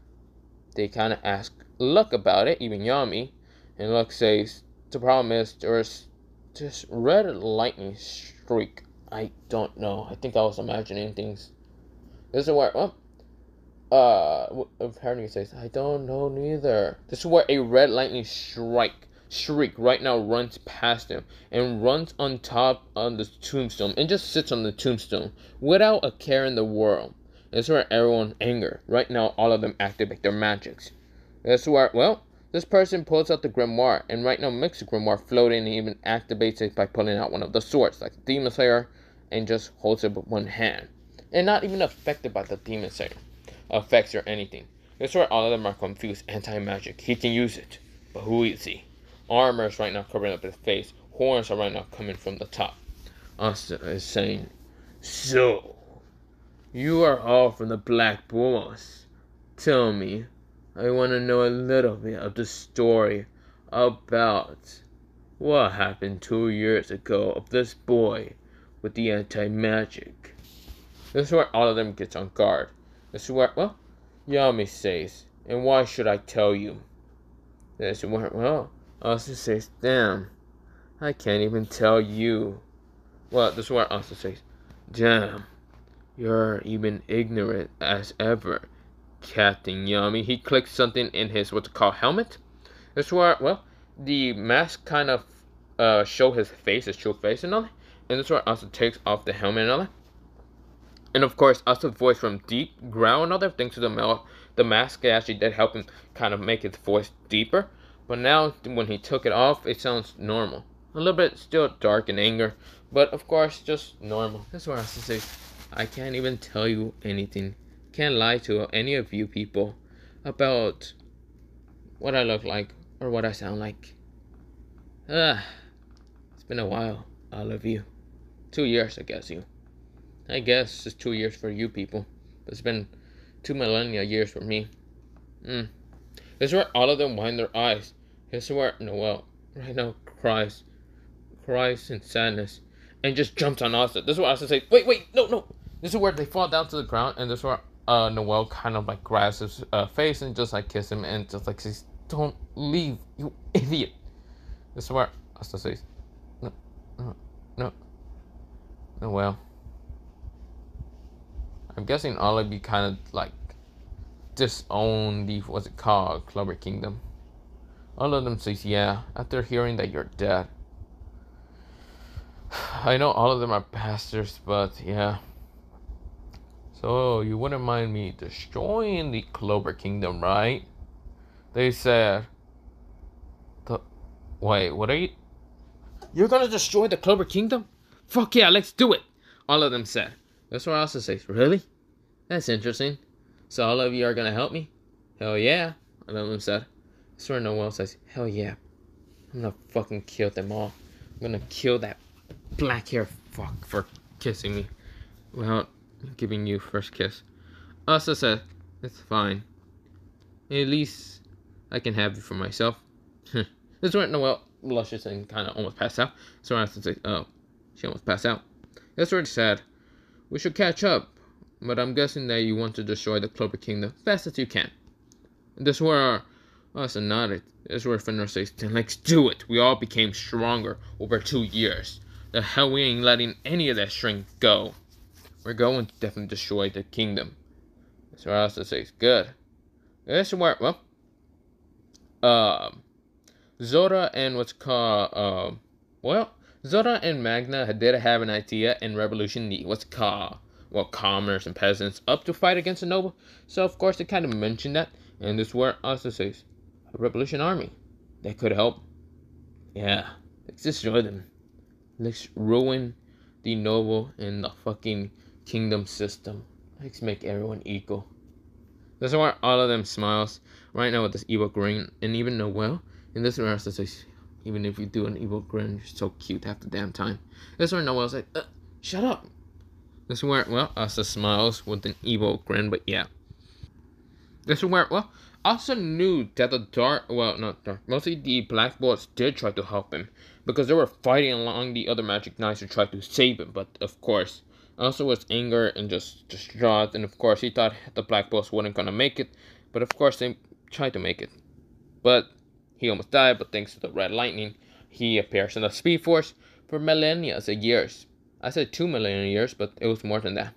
They kind of ask Luck about it, even Yami, and Luck says the problem is there's this red lightning streak. I don't know. I think I was imagining things. This is where, well, Harry says, "I don't know neither." This is where a red lightning shriek right now runs past him and runs on top of the tombstone and just sits on the tombstone without a care in the world. This is where everyone's anger. Right now, all of them activate their magics. This is where, well, this person pulls out the grimoire and right now makes the grimoire floating and even activates it by pulling out one of the swords, like the Demon Slayer, and just holds it with one hand. And not even affected by the Demon Slayer effects or anything. This is where all of them are confused. Anti-magic. He can use it. But who is he? armors right now covering up his face. Horns are right now coming from the top. Asta is saying, "So, you are all from the Black Bulls. Tell me, I want to know a little bit of the story about what happened 2 years ago of this boy with the anti-magic." This is where all of them gets on guard. This is where, well, Yami says, "And why should I tell you?" This is where, well, Asta says, "Damn, I can't even tell you." Well, this is where Asta says, "Damn, you're even ignorant as ever, Captain Yami." He clicks something in his what's it called helmet. This is where, well, the mask kind of show his face, his true face and all that. And this is where Asta takes off the helmet and all that. And of course, Asta's voice from deep growl and other thanks to the mask, it actually did help him kind of make his voice deeper. But now, when he took it off, it sounds normal. A little bit still dark and anger, but of course, just normal. That's what Asta says. "I can't even tell you anything. Can't lie to any of you people about what I look like or what I sound like. It's been a while, all of you. 2 years, I guess you. I guess it's 2 years for you people. But it's been 2 millennia years for me." This is where all of them wind their eyes. This is where Noel right now cries in sadness, and just jumps on Asta. This is where Asta says, "Wait, no." This is where they fall down to the ground, and this is where Noel kind of like grabs his face and just like kiss him and just like says, "Don't leave, you idiot." This is where Asta says, "No, no, Noel. I'm guessing all of you kind of like disown the what's it called, Clover Kingdom." All of them says, "Yeah, after hearing that you're dead." I know all of them are bastards, but yeah. "So you wouldn't mind me destroying the Clover Kingdom, right?" They said. Wait, what are you? "You're gonna destroy the Clover Kingdom? Fuck yeah, let's do it!" All of them said. That's what Asta says. "Really? That's interesting. So all of you are gonna help me?" "Hell yeah," all of them said. I swear no one else says, "Hell yeah. I'm gonna fucking kill them all. I'm gonna kill that black hair fuck for kissing me without giving you first kiss." Asta said, "It's fine. At least I can have you for myself." This is where Noel blushes and kind of almost passed out. So Asta says, "Oh, she almost passed out." That's where he said, "We should catch up, but I'm guessing that you want to destroy the Clover Kingdom fast as you can." And this is where Asta nodded. This is where Fenrir says, "Then let's do it. We all became stronger over 2 years. The hell, we ain't letting any of that strength go. We're going to definitely destroy the kingdom." So Asta says, "Good." This is where, well, Zora and what's called, Zora and Magna did have an idea in Revolution, the what's called, well, commoners and peasants up to fight against the noble. So of course they kind of mentioned that, and this is where Asta says, "A revolution army that could help. Yeah, let's destroy them. Let's ruin the noble and the fucking kingdom system. Let's make everyone equal." This is where all of them smiles right now with this evil grin, and even Noel. And this is where Asta says, "Even if you do an evil grin, you're so cute half the damn time." This is where Noel says, "Shut up." This is where, well, Asta smiles with an evil grin, but yeah. This is where, well, Asta knew that the dark, well, not dark, mostly the Black Bullets did try to help him, because they were fighting along the other Magic Knights to try to save him, but of course, Asta was anger and just distraught, and of course he thought the Black Bullets weren't gonna make it, but of course they tried to make it. But he almost died, but thanks to the Red Lightning, he appears in the Speed Force for millennia years. I said 2 millennia years, but it was more than that.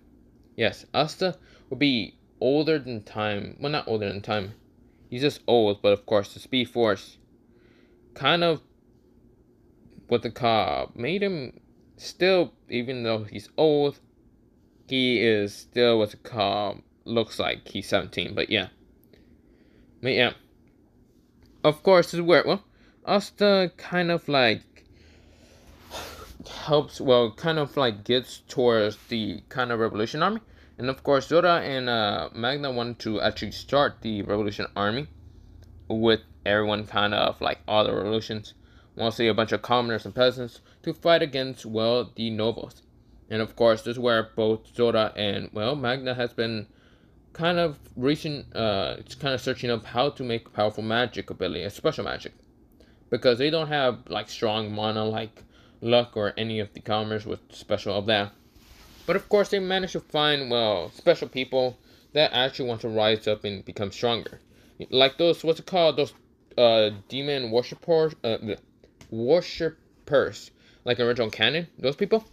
Yes, Asta will be older than time. Well, not older than time. He's just old, but of course the Speed Force kind of what the car made him still, even though he's old, he is still what the car looks like he's 17. But yeah. Of course, this is where, well, Asta kind of like helps, well, kind of like gets towards the kind of revolution army. And of course, Zora and Magna wanted to actually start the revolution army with everyone kind of like all the revolutions. mostly a bunch of commoners and peasants, to fight against, well, the nobles. And of course, this is where both Zora and, well, Magna has been kind of it's kind of searching up how to make powerful magic ability, a special magic. Because they don't have, like, strong mana like Luck or any of the commoners with special of that. But of course, they managed to find, well, special people that actually want to rise up and become stronger. Like those, what's it called? Those demon worshippers, like original canon. Those people.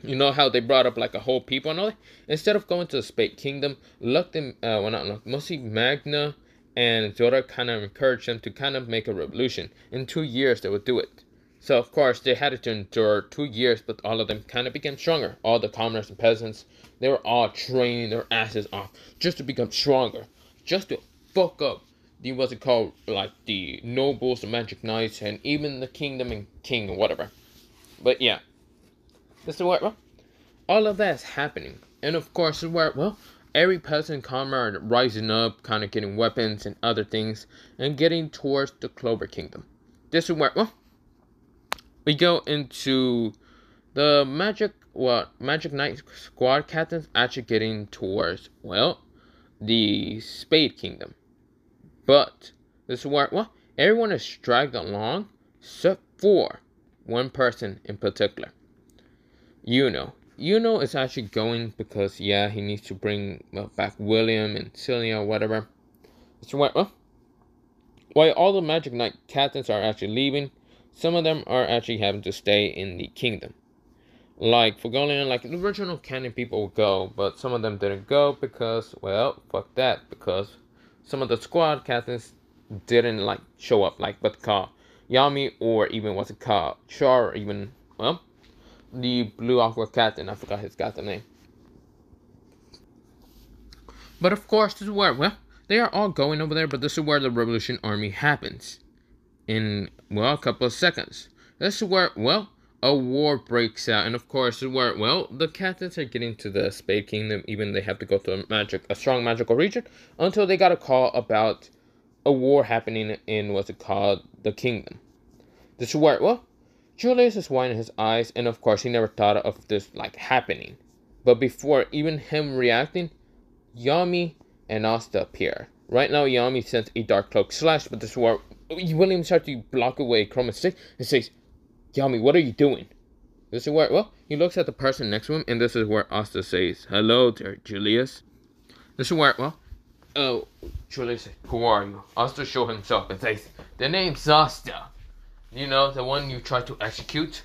You know how they brought up like a whole people and all that? Instead of going to the Spade Kingdom, Luck them, well, not Luck, mostly Magna and Zora kind of encouraged them to kind of make a revolution. In 2 years, they would do it. So, of course, they had to endure 2 years, but all of them kind of became stronger. All the commoners and peasants, they were all training their asses off just to become stronger. Just to fuck up the, what's it called, like the nobles, the magic knights, and even the kingdom and king or whatever. But yeah, this is where, well, all of that is happening. And of course, this is where, well, every peasant and commoner are rising up, kind of getting weapons and other things, and getting towards the Clover Kingdom. This is where, well, we go into the Magic Knight squad captains actually getting towards, well, the Spade Kingdom. But this is where, well, everyone is dragged along except for one person in particular. Yuno is actually going because, yeah, he needs to bring, well, back William and Celia or whatever. This is where, well, while all the Magic Knight captains are actually leaving, some of them are actually having to stay in the kingdom. Like Fogolian, like the original canon people would go, but some of them didn't go because, well, fuck that, because some of the squad captains didn't, like, show up, like what's called Yami, or even what's it called, Char, or even, well, the Blue Aqua captain, I forgot his goddamn name. But of course, this is where, well, they are all going over there, but this is where the Revolution Army happens. In, well, a couple of seconds. This is where, well, a war breaks out. And of course, this is where, well, the captains are getting to the Spade Kingdom. Even they have to go to a strong magical region. Until they got a call about a war happening in, what's it called, the kingdom. This is where, well, Julius is winding his eyes. And of course, he never thought of this, like, happening. But before even him reacting, Yami and Asta appear. Right now, Yami sends a dark cloak slash, but this is where William starts to block away Chroma's stick and says, Yami, what are you doing? This is where, well, he looks at the person next to him, and this is where Asta says, hello there, Julius. This is where, well, Julius says, who are you? Asta shows himself and says, the name's Asta. You know, the one you tried to execute?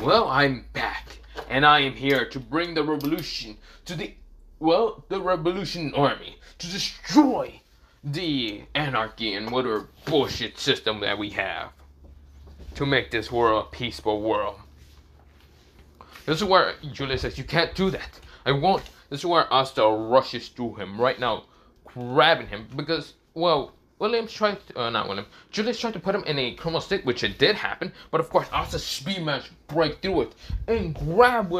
Well, I'm back, and I am here to bring the revolution to the Revolution Army, to destroy the anarchy and whatever bullshit system that we have, to make this world a peaceful world. This is where Julius says, you can't do that. I won't. This is where Asta rushes through him right now, grabbing him, because, well, Julius tried to put him in a chroma stick, which it did happen, but of course Asta's speed match break through it and grab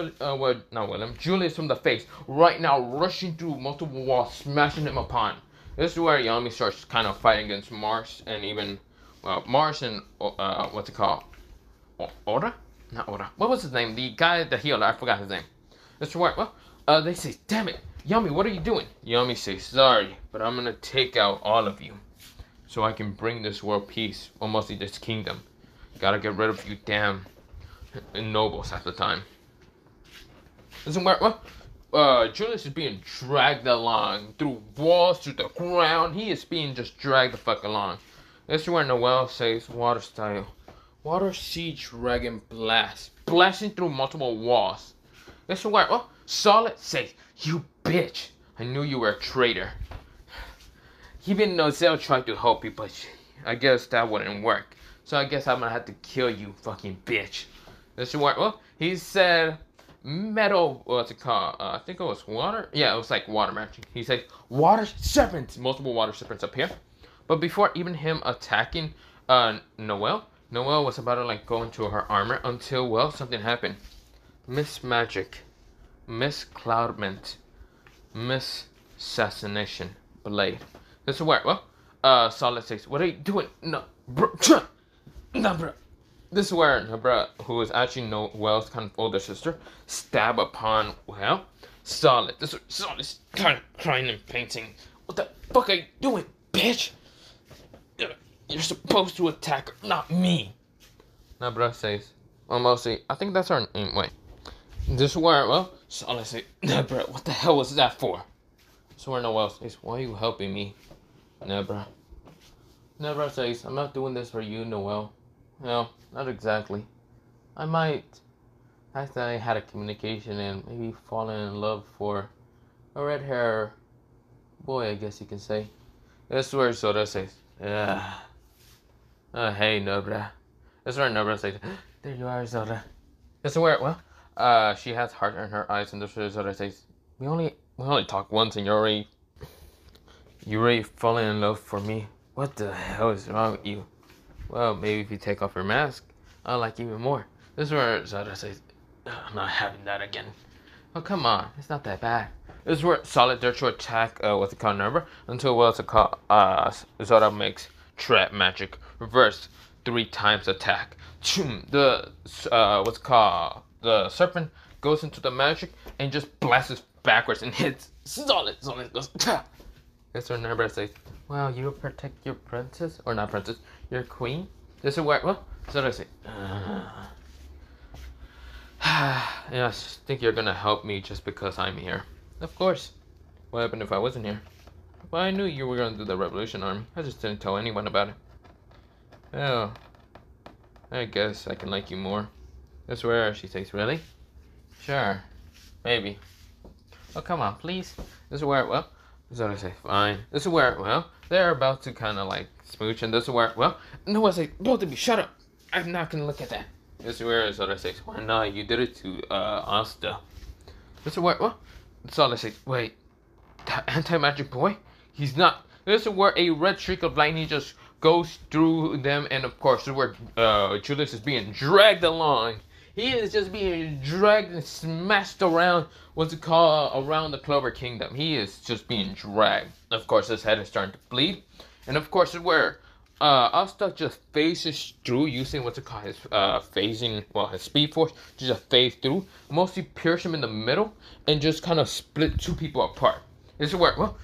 Julius from the face, right now rushing through multiple walls, smashing him upon. This is where Yami starts kind of fighting against Mars and even, well, Mars and, what's it called? Oda? Not Oda. What was his name? The guy, the healer, I forgot his name. This is where, well, they say, damn it, Yami, what are you doing? Yami says, sorry, but I'm gonna take out all of you, so I can bring this world peace, or mostly this kingdom. Gotta get rid of you damn nobles at the time. This is where, well, Julius is being dragged along through walls, through the ground. He is being just dragged the fuck along. This is where Noel says, water style. Water Sea Dragon Blast. Blasting through multiple walls. This is where, well, Solid says, you bitch. I knew you were a traitor. Even Nozel tried to help you, but I guess that wouldn't work. So I guess I'm gonna have to kill you, fucking bitch. This is where, well, he said, metal, what's it called? I think it was water. Yeah, it was like water matching. He said, water serpents. Multiple water serpents up here. But before even him attacking Noel was about to, like, go into her armor until, well, something happened. Miss Magic, Miss Cloudment, Miss Assassination Blade. This is where, well, Solid says, what are you doing? No, bro, no, bro. This is where Nabra, who is actually Noel's kind of older sister, stab upon, well, Solid. This is Solid kind of crying and painting. What the fuck are you doing, bitch? You're supposed to attack her, not me. Nabra says, well, mostly, I think that's our name. Wait. This is where, well, Solid says, Nabra, what the hell was that for? This is where Noel says, why are you helping me, Nabra? Nabra says, I'm not doing this for you, Noel. No, not exactly. I might accidentally had a communication and maybe fallen in love for a red hair boy, I guess you can say. That's where Soda says, hey, Nobra. That's where Nobra says, there you are, Soda. That's where, well, she has heart in her eyes, and that's where Soda says, we only talked once and you already fallen in love for me. What the hell is wrong with you? Well, maybe if you take off your mask, I'll like you even more. This is where Zara says, I'm not having that again. Oh, come on. It's not that bad. This is where Solid dares to attack, what's it called, number, until, what's it called, Zara makes trap magic. Reverse 3 times attack. The, what's it called, the serpent goes into the magic and just blasts backwards and hits Solid. Solid goes, Tah! This is where Number says, well, you will protect your princess, or not princess, your queen. This is where, well, so I say, yeah, I think you're gonna help me just because I'm here. Of course. What happened if I wasn't here? Well, I knew you were gonna do the Revolution Army. I just didn't tell anyone about it. Oh, I guess I can like you more. I swear, she says, really? Sure, maybe. Oh, come on, please. This is where, well, so I say, fine. This is where, well, they're about to kind of like smooch, and this is where, well, no, I say, both of you, shut up. I'm not gonna look at that. This is where Soda says, why not? You did it to Asta. This is where, well, Soda says, wait, that anti-magic boy? He's not. This is where a red streak of lightning just goes through them, and of course, this is where Julius is being dragged along. He is just being dragged and smashed around, what's it called, around the Clover Kingdom. He is just being dragged. Of course, his head is starting to bleed. And of course, where Asta just phases through using what's it called, his phasing, well, his speed force to just phase through, mostly pierce him in the middle, and just kind of split 2 people apart. This is where, well,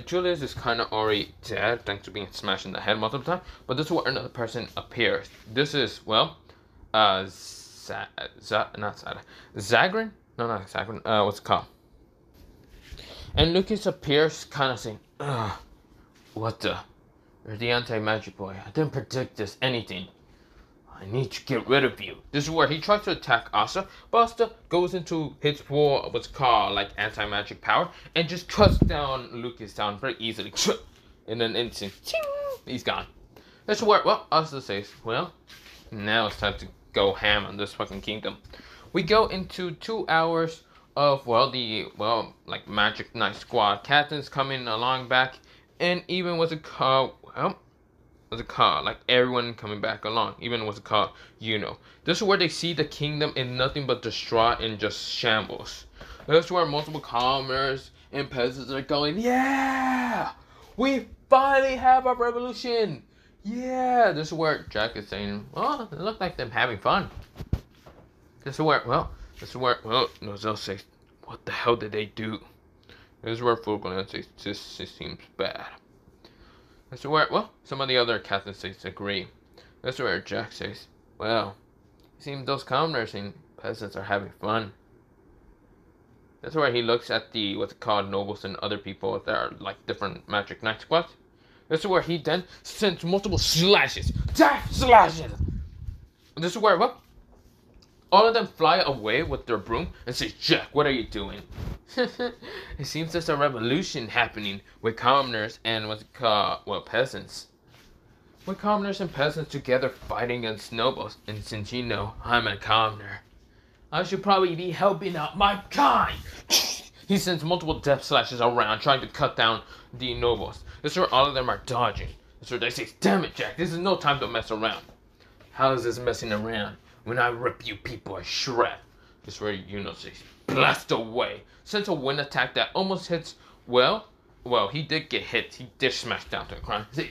Julius is kind of already dead thanks to being smashed in the head multiple times, but this is where another person appears. This is, well, Zagrin? No, not Zagrin. What's it called? And Lucas appears kind of saying, ugh, what the? You're the anti-magic boy. I didn't predict this anything. I need to get rid of you. This is where he tries to attack Asta, but Asta goes into his full, what's called, like, anti-magic power, and just cuts down Lucas down very easily. In an instant. He's gone. This is where, well, Asta says, well, now it's time to go ham on this fucking kingdom. We go into 2 hours of, well, like Magic Knight Squad captains coming along back, and even what's it called, well, what's it called, like everyone coming back along, even what's it called, you know. This is where they see the kingdom in nothing but distraught and just shambles. This is where multiple commoners and peasants are going, yeah, we finally have a revolution. Yeah, this is where Jack is saying, well, it looked like them having fun. This is where, well, Nozel says, what the hell did they do? This is where Fulgrim says, this seems bad. This is where, well, some of the other captains says agree. This is where Jack says, well, it seems those commoners and peasants are having fun. That's where he looks at the, what's it called, nobles and other people that are like different Magic Knight squads. This is where he then sends multiple slashes. Death slashes! This is where, well, all of them fly away with their broom and say, Jack, what are you doing? It seems there's a revolution happening with commoners and what's it called, well, peasants. With commoners and peasants together fighting against nobles. And since you know I'm a commoner, I should probably be helping out my kind. He sends multiple death slashes around trying to cut down the nobles. This is where all of them are dodging. This is where they say, damn it, Jack, this is no time to mess around. How is this messing around when I rip you people a shred? This is where Yuno says, blast away. Sends a wind attack that almost hits, well, he did get hit. He did smash down to the ground. He says,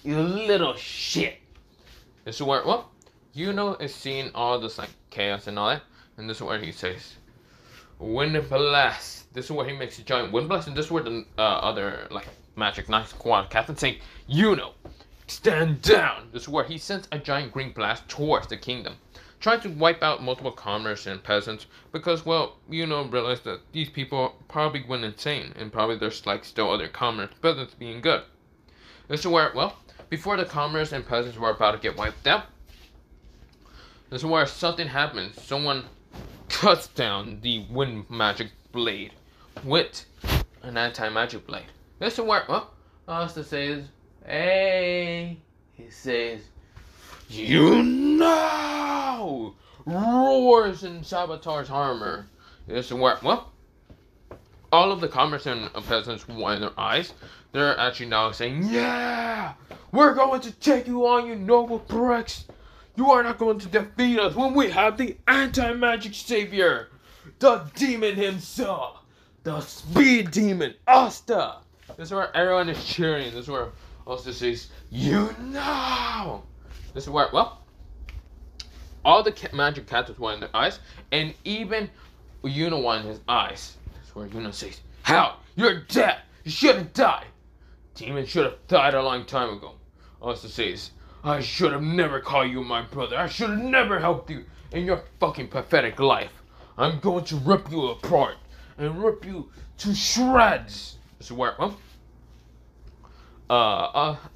you little shit. This is where, well, Yuno is seeing all this like chaos and all that, and this is where he says, "Wind blast." This is where he makes a giant wind blast, and this is where the other like Magic Knight Squad captain saying, "Yuno, stand down." This is where he sends a giant green blast towards the kingdom, trying to wipe out multiple commoners and peasants because, well, realized that these people probably went insane, and probably there's like still other commoners and peasants being good. This is where, well, before the commoners and peasants were about to get wiped out, this is where something happens. Someone cuts down the wind magic blade with an anti-magic blade. This is where, well, Asta says, "Hey," he says, "You know!" Roars in Saboteur's armor. This is where, well, all of the commoners and peasants wind their eyes. They're actually now saying, "Yeah! We're going to take you on, you noble pricks! You are not going to defeat us when we have the anti-magic savior! The demon himself! The speed demon, Asta!" This is where everyone is cheering. This is where Asta says, "You know!" This is where, well, all the magic captains were in their eyes, and even Yuno won his eyes. This is where Yuno says, "How? You're dead! You should have died! Demon should have died a long time ago." Asta says, "I should have never called you my brother. I should have never helped you in your fucking pathetic life. I'm going to rip you apart and rip you to shreds." This is where, well,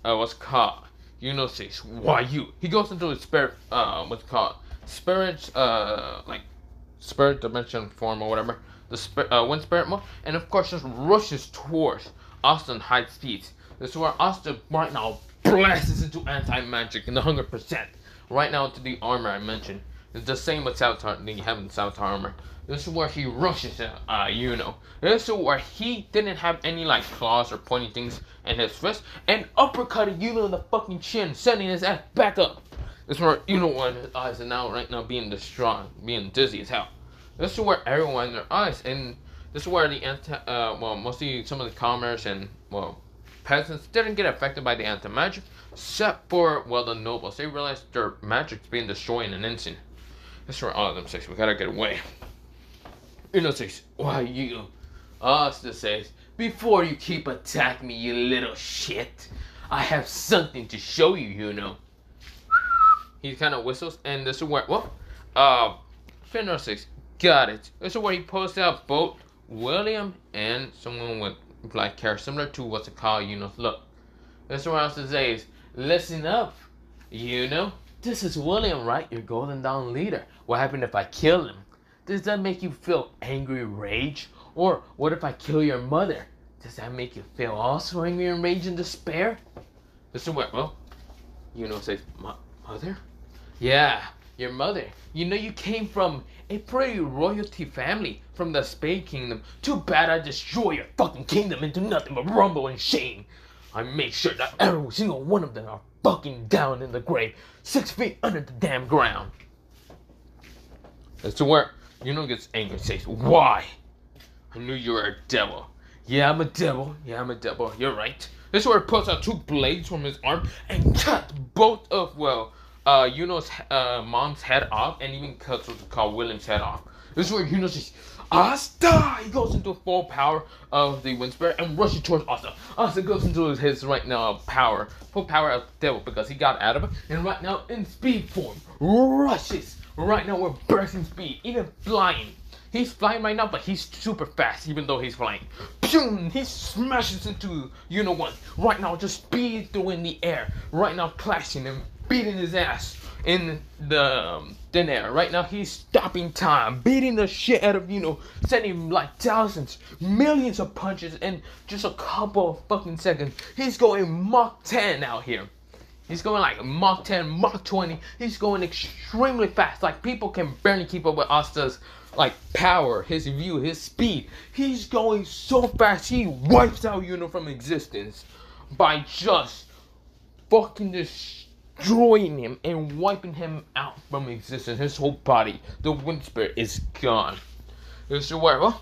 what's called? Yuno says, "Why you?" He goes into his spirit, what's called? Spirit, like, spirit dimension form or whatever. The wind spirit mode. And of course just rushes towards Asta in high speeds. This is where Asta right now blasts into anti-magic in the 100%. Right now to the armor I mentioned. It's the same with Saboteur, the Heaven Saboteur armor. This is where he rushes at Yuno. This is where he didn't have any like claws or pointy things in his fist, and uppercutted Yuno in the fucking chin, sending his ass back up. This is where Yuno won his eyes and now right now being distraught, being dizzy as hell. This is where everyone in their eyes, and this is where the mostly some of the commoners and, well, peasants didn't get affected by the anti-magic, except for, well, the nobles. They realized their magic's being destroyed in an instant. This is where all of them says, "We gotta get away." Yuno says, "Why you?" Asta says, "Before you keep attacking me, you little shit, I have something to show you, Yuno." He kind of whistles, and this is where, well, Finro says, "Got it." This is where he posts out both William and someone with black hair, similar to what's it called, Yuno's look. This is where Asta says, "Listen up, Yuno. This is William, right? Your Golden Dawn leader. What happened if I kill him? Does that make you feel angry rage? Or what if I kill your mother? Does that make you feel also angry and rage and despair?" This is where, well, Yuno says, "Mother? Yeah, your mother. You know you came from a pretty royalty family from the Spade Kingdom. Too bad I destroy your fucking kingdom into nothing but rumble and shame. I made sure that every single one of them are fucking down in the grave, 6 feet under the damn ground." That's to where Yuno gets angry and says, "Why? I knew you were a devil." "Yeah, I'm a devil. Yeah, I'm a devil. You're right." This is where he pulls out 2 blades from his arm and cuts both of, well, Yuno's mom's head off, and even cuts what's called William's head off. This is where Yuno says, "Asta!" He goes into full power of the wind spirit and rushes towards Asta. Asta goes into his right now full power of the devil, because he got out of it, and right now in speed form rushes. Right now we're bursting speed, even flying. He's flying right now, but he's super fast, even though he's flying. Boom! He smashes into Yuno one. Right now, just speed through in the air. Right now, clashing and beating his ass in the thin air. Right now, he's stopping time, beating the shit out of Yuno, sending like thousands, millions of punches in just a couple of fucking seconds. He's going Mach 10 out here. He's going like Mach 10, Mach 20. He's going extremely fast. Like, people can barely keep up with Asta's like power, his view, his speed. He's going so fast, he wipes out Yuno from existence by just fucking destroying him and wiping him out from existence. His whole body, the wind spirit, is gone. This is where, well,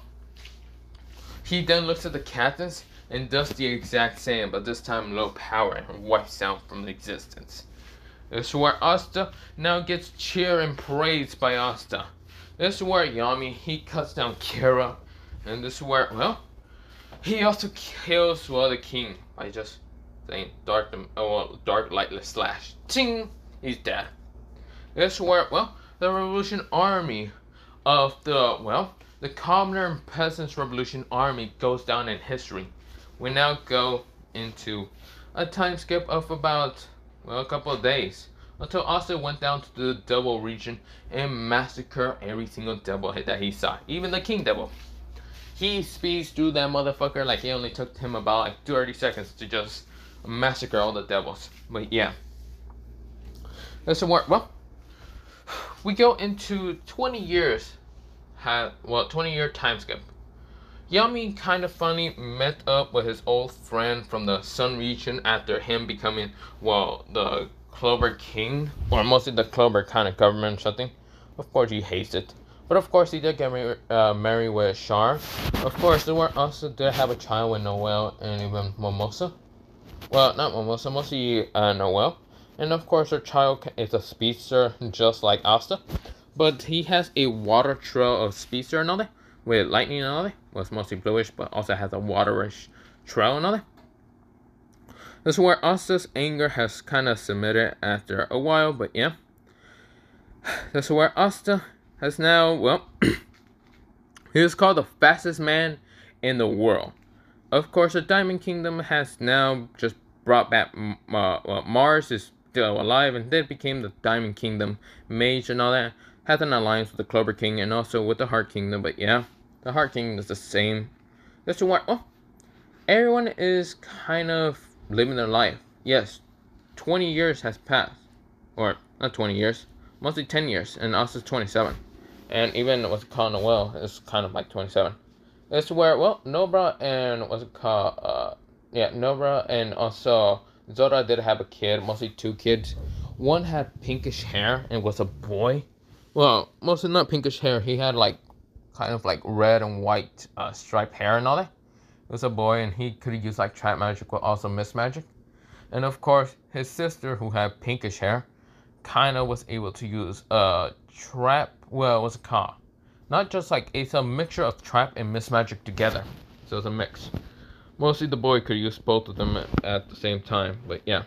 he then looks at the captains and does the exact same, but this time low power, and wipes out from existence. This is where Asta now gets cheer and praise by Asta. This is where Yami, he cuts down Kira. And this is where, well, he also kills the king by just saying dark lightless slash. Ting! He's dead. This is where, well, the Revolution Army of the Commoner and Peasants Revolution Army goes down in history. We now go into a time skip of about, a couple of days. Until Asta went down to the Devil region and massacred every single devil that he saw. Even the King Devil. He speeds through that motherfucker like it only took him about 30 seconds to just massacre all the devils. But yeah. That's the work. Well, we go into 20 years. 20-year time skip. Yami kind of funny met up with his old friend from the Sun region after him becoming, the Clover King, or mostly the Clover kind of government or something. Of course, he hates it. But of course, he did get married with Char. Of course, they were also did have a child with Noel and even Mimosa. Well, not Mimosa, mostly Noel. And of course, her child is a speedster just like Asta. But he has a water trail of speedster and all that, with lightning and all that. Well, it's mostly bluish, but also has a waterish trail and all that. This is where Asta's anger has kind of submitted after a while, but yeah. This is where Asta has now, he is called the fastest man in the world. Of course, the Diamond Kingdom has now just brought back, Mars is still alive and then became the Diamond Kingdom mage and all that. Has an alliance with the Clover King and also with the Heart Kingdom, but yeah, the Heart Kingdom is the same. This is where, everyone is kind of living their life. Yes, 20 years has passed. Or, not 20 years, mostly 10 years, and Asta's 27. And even what's it called Noel is kind of like 27. This is where, Nobra and Nobra and also Zora did have a kid, mostly 2 kids. One had pinkish hair and was a boy. Well, mostly not pinkish hair. He had kind of red and white striped hair and all that. It was a boy and he could use trap magic but also mist magic. And of course, his sister who had pinkish hair kind of was able to use trap, what's it called? Not just it's a mixture of trap and mist magic together. So it's a mix. Mostly the boy could use both of them at the same time, but yeah.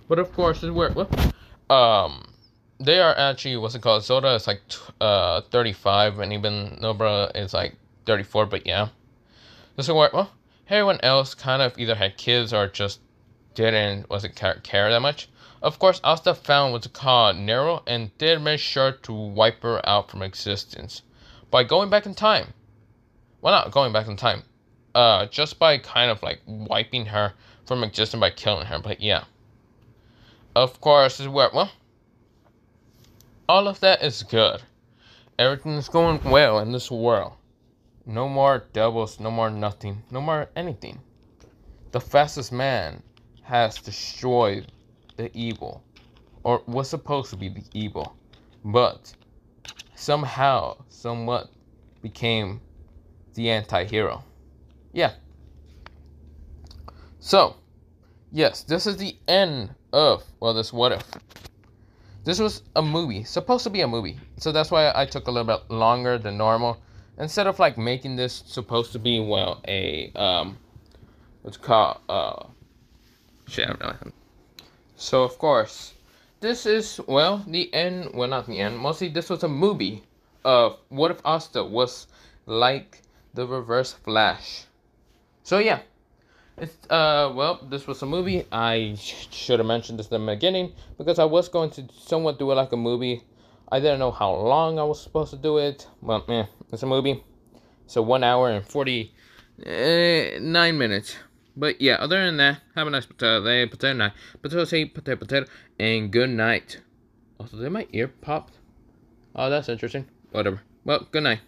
But of course, this is where, they are actually, Zoda is 35, and even Nobra is 34, but yeah. This is where, everyone else kind of either had kids or just wasn't care that much. Of course, Asta found what's called Nero and did make sure to wipe her out from existence by going back in time. Well, not going back in time. Just by kind of wiping her from existence by killing her, but yeah. Of course, this is where, all of that is good. Everything's going well in this world. No more devils, no more nothing, no more anything. The fastest man has destroyed the evil, or was supposed to be the evil, but somehow, somewhat became the anti-hero. Yeah. So, yes, this is the end of, this what if. This was a movie, supposed to be a movie, so that's why I took a little bit longer than normal. Instead of making this supposed to be, what's it called, shit, I don't know. So, of course, this is, the end, not the end, mostly this was a movie of what if Asta was like the Reverse Flash. So, yeah, it's, this was a movie. I should have mentioned this in the beginning, because I was going to somewhat do it like a movie. I didn't know how long I was supposed to do it. Well, it's a movie. So 1 hour and 49 minutes. But yeah, other than that, have a nice potato night. Potato, and good night. Also, did my ear pop? Oh, that's interesting. Whatever. Well, good night.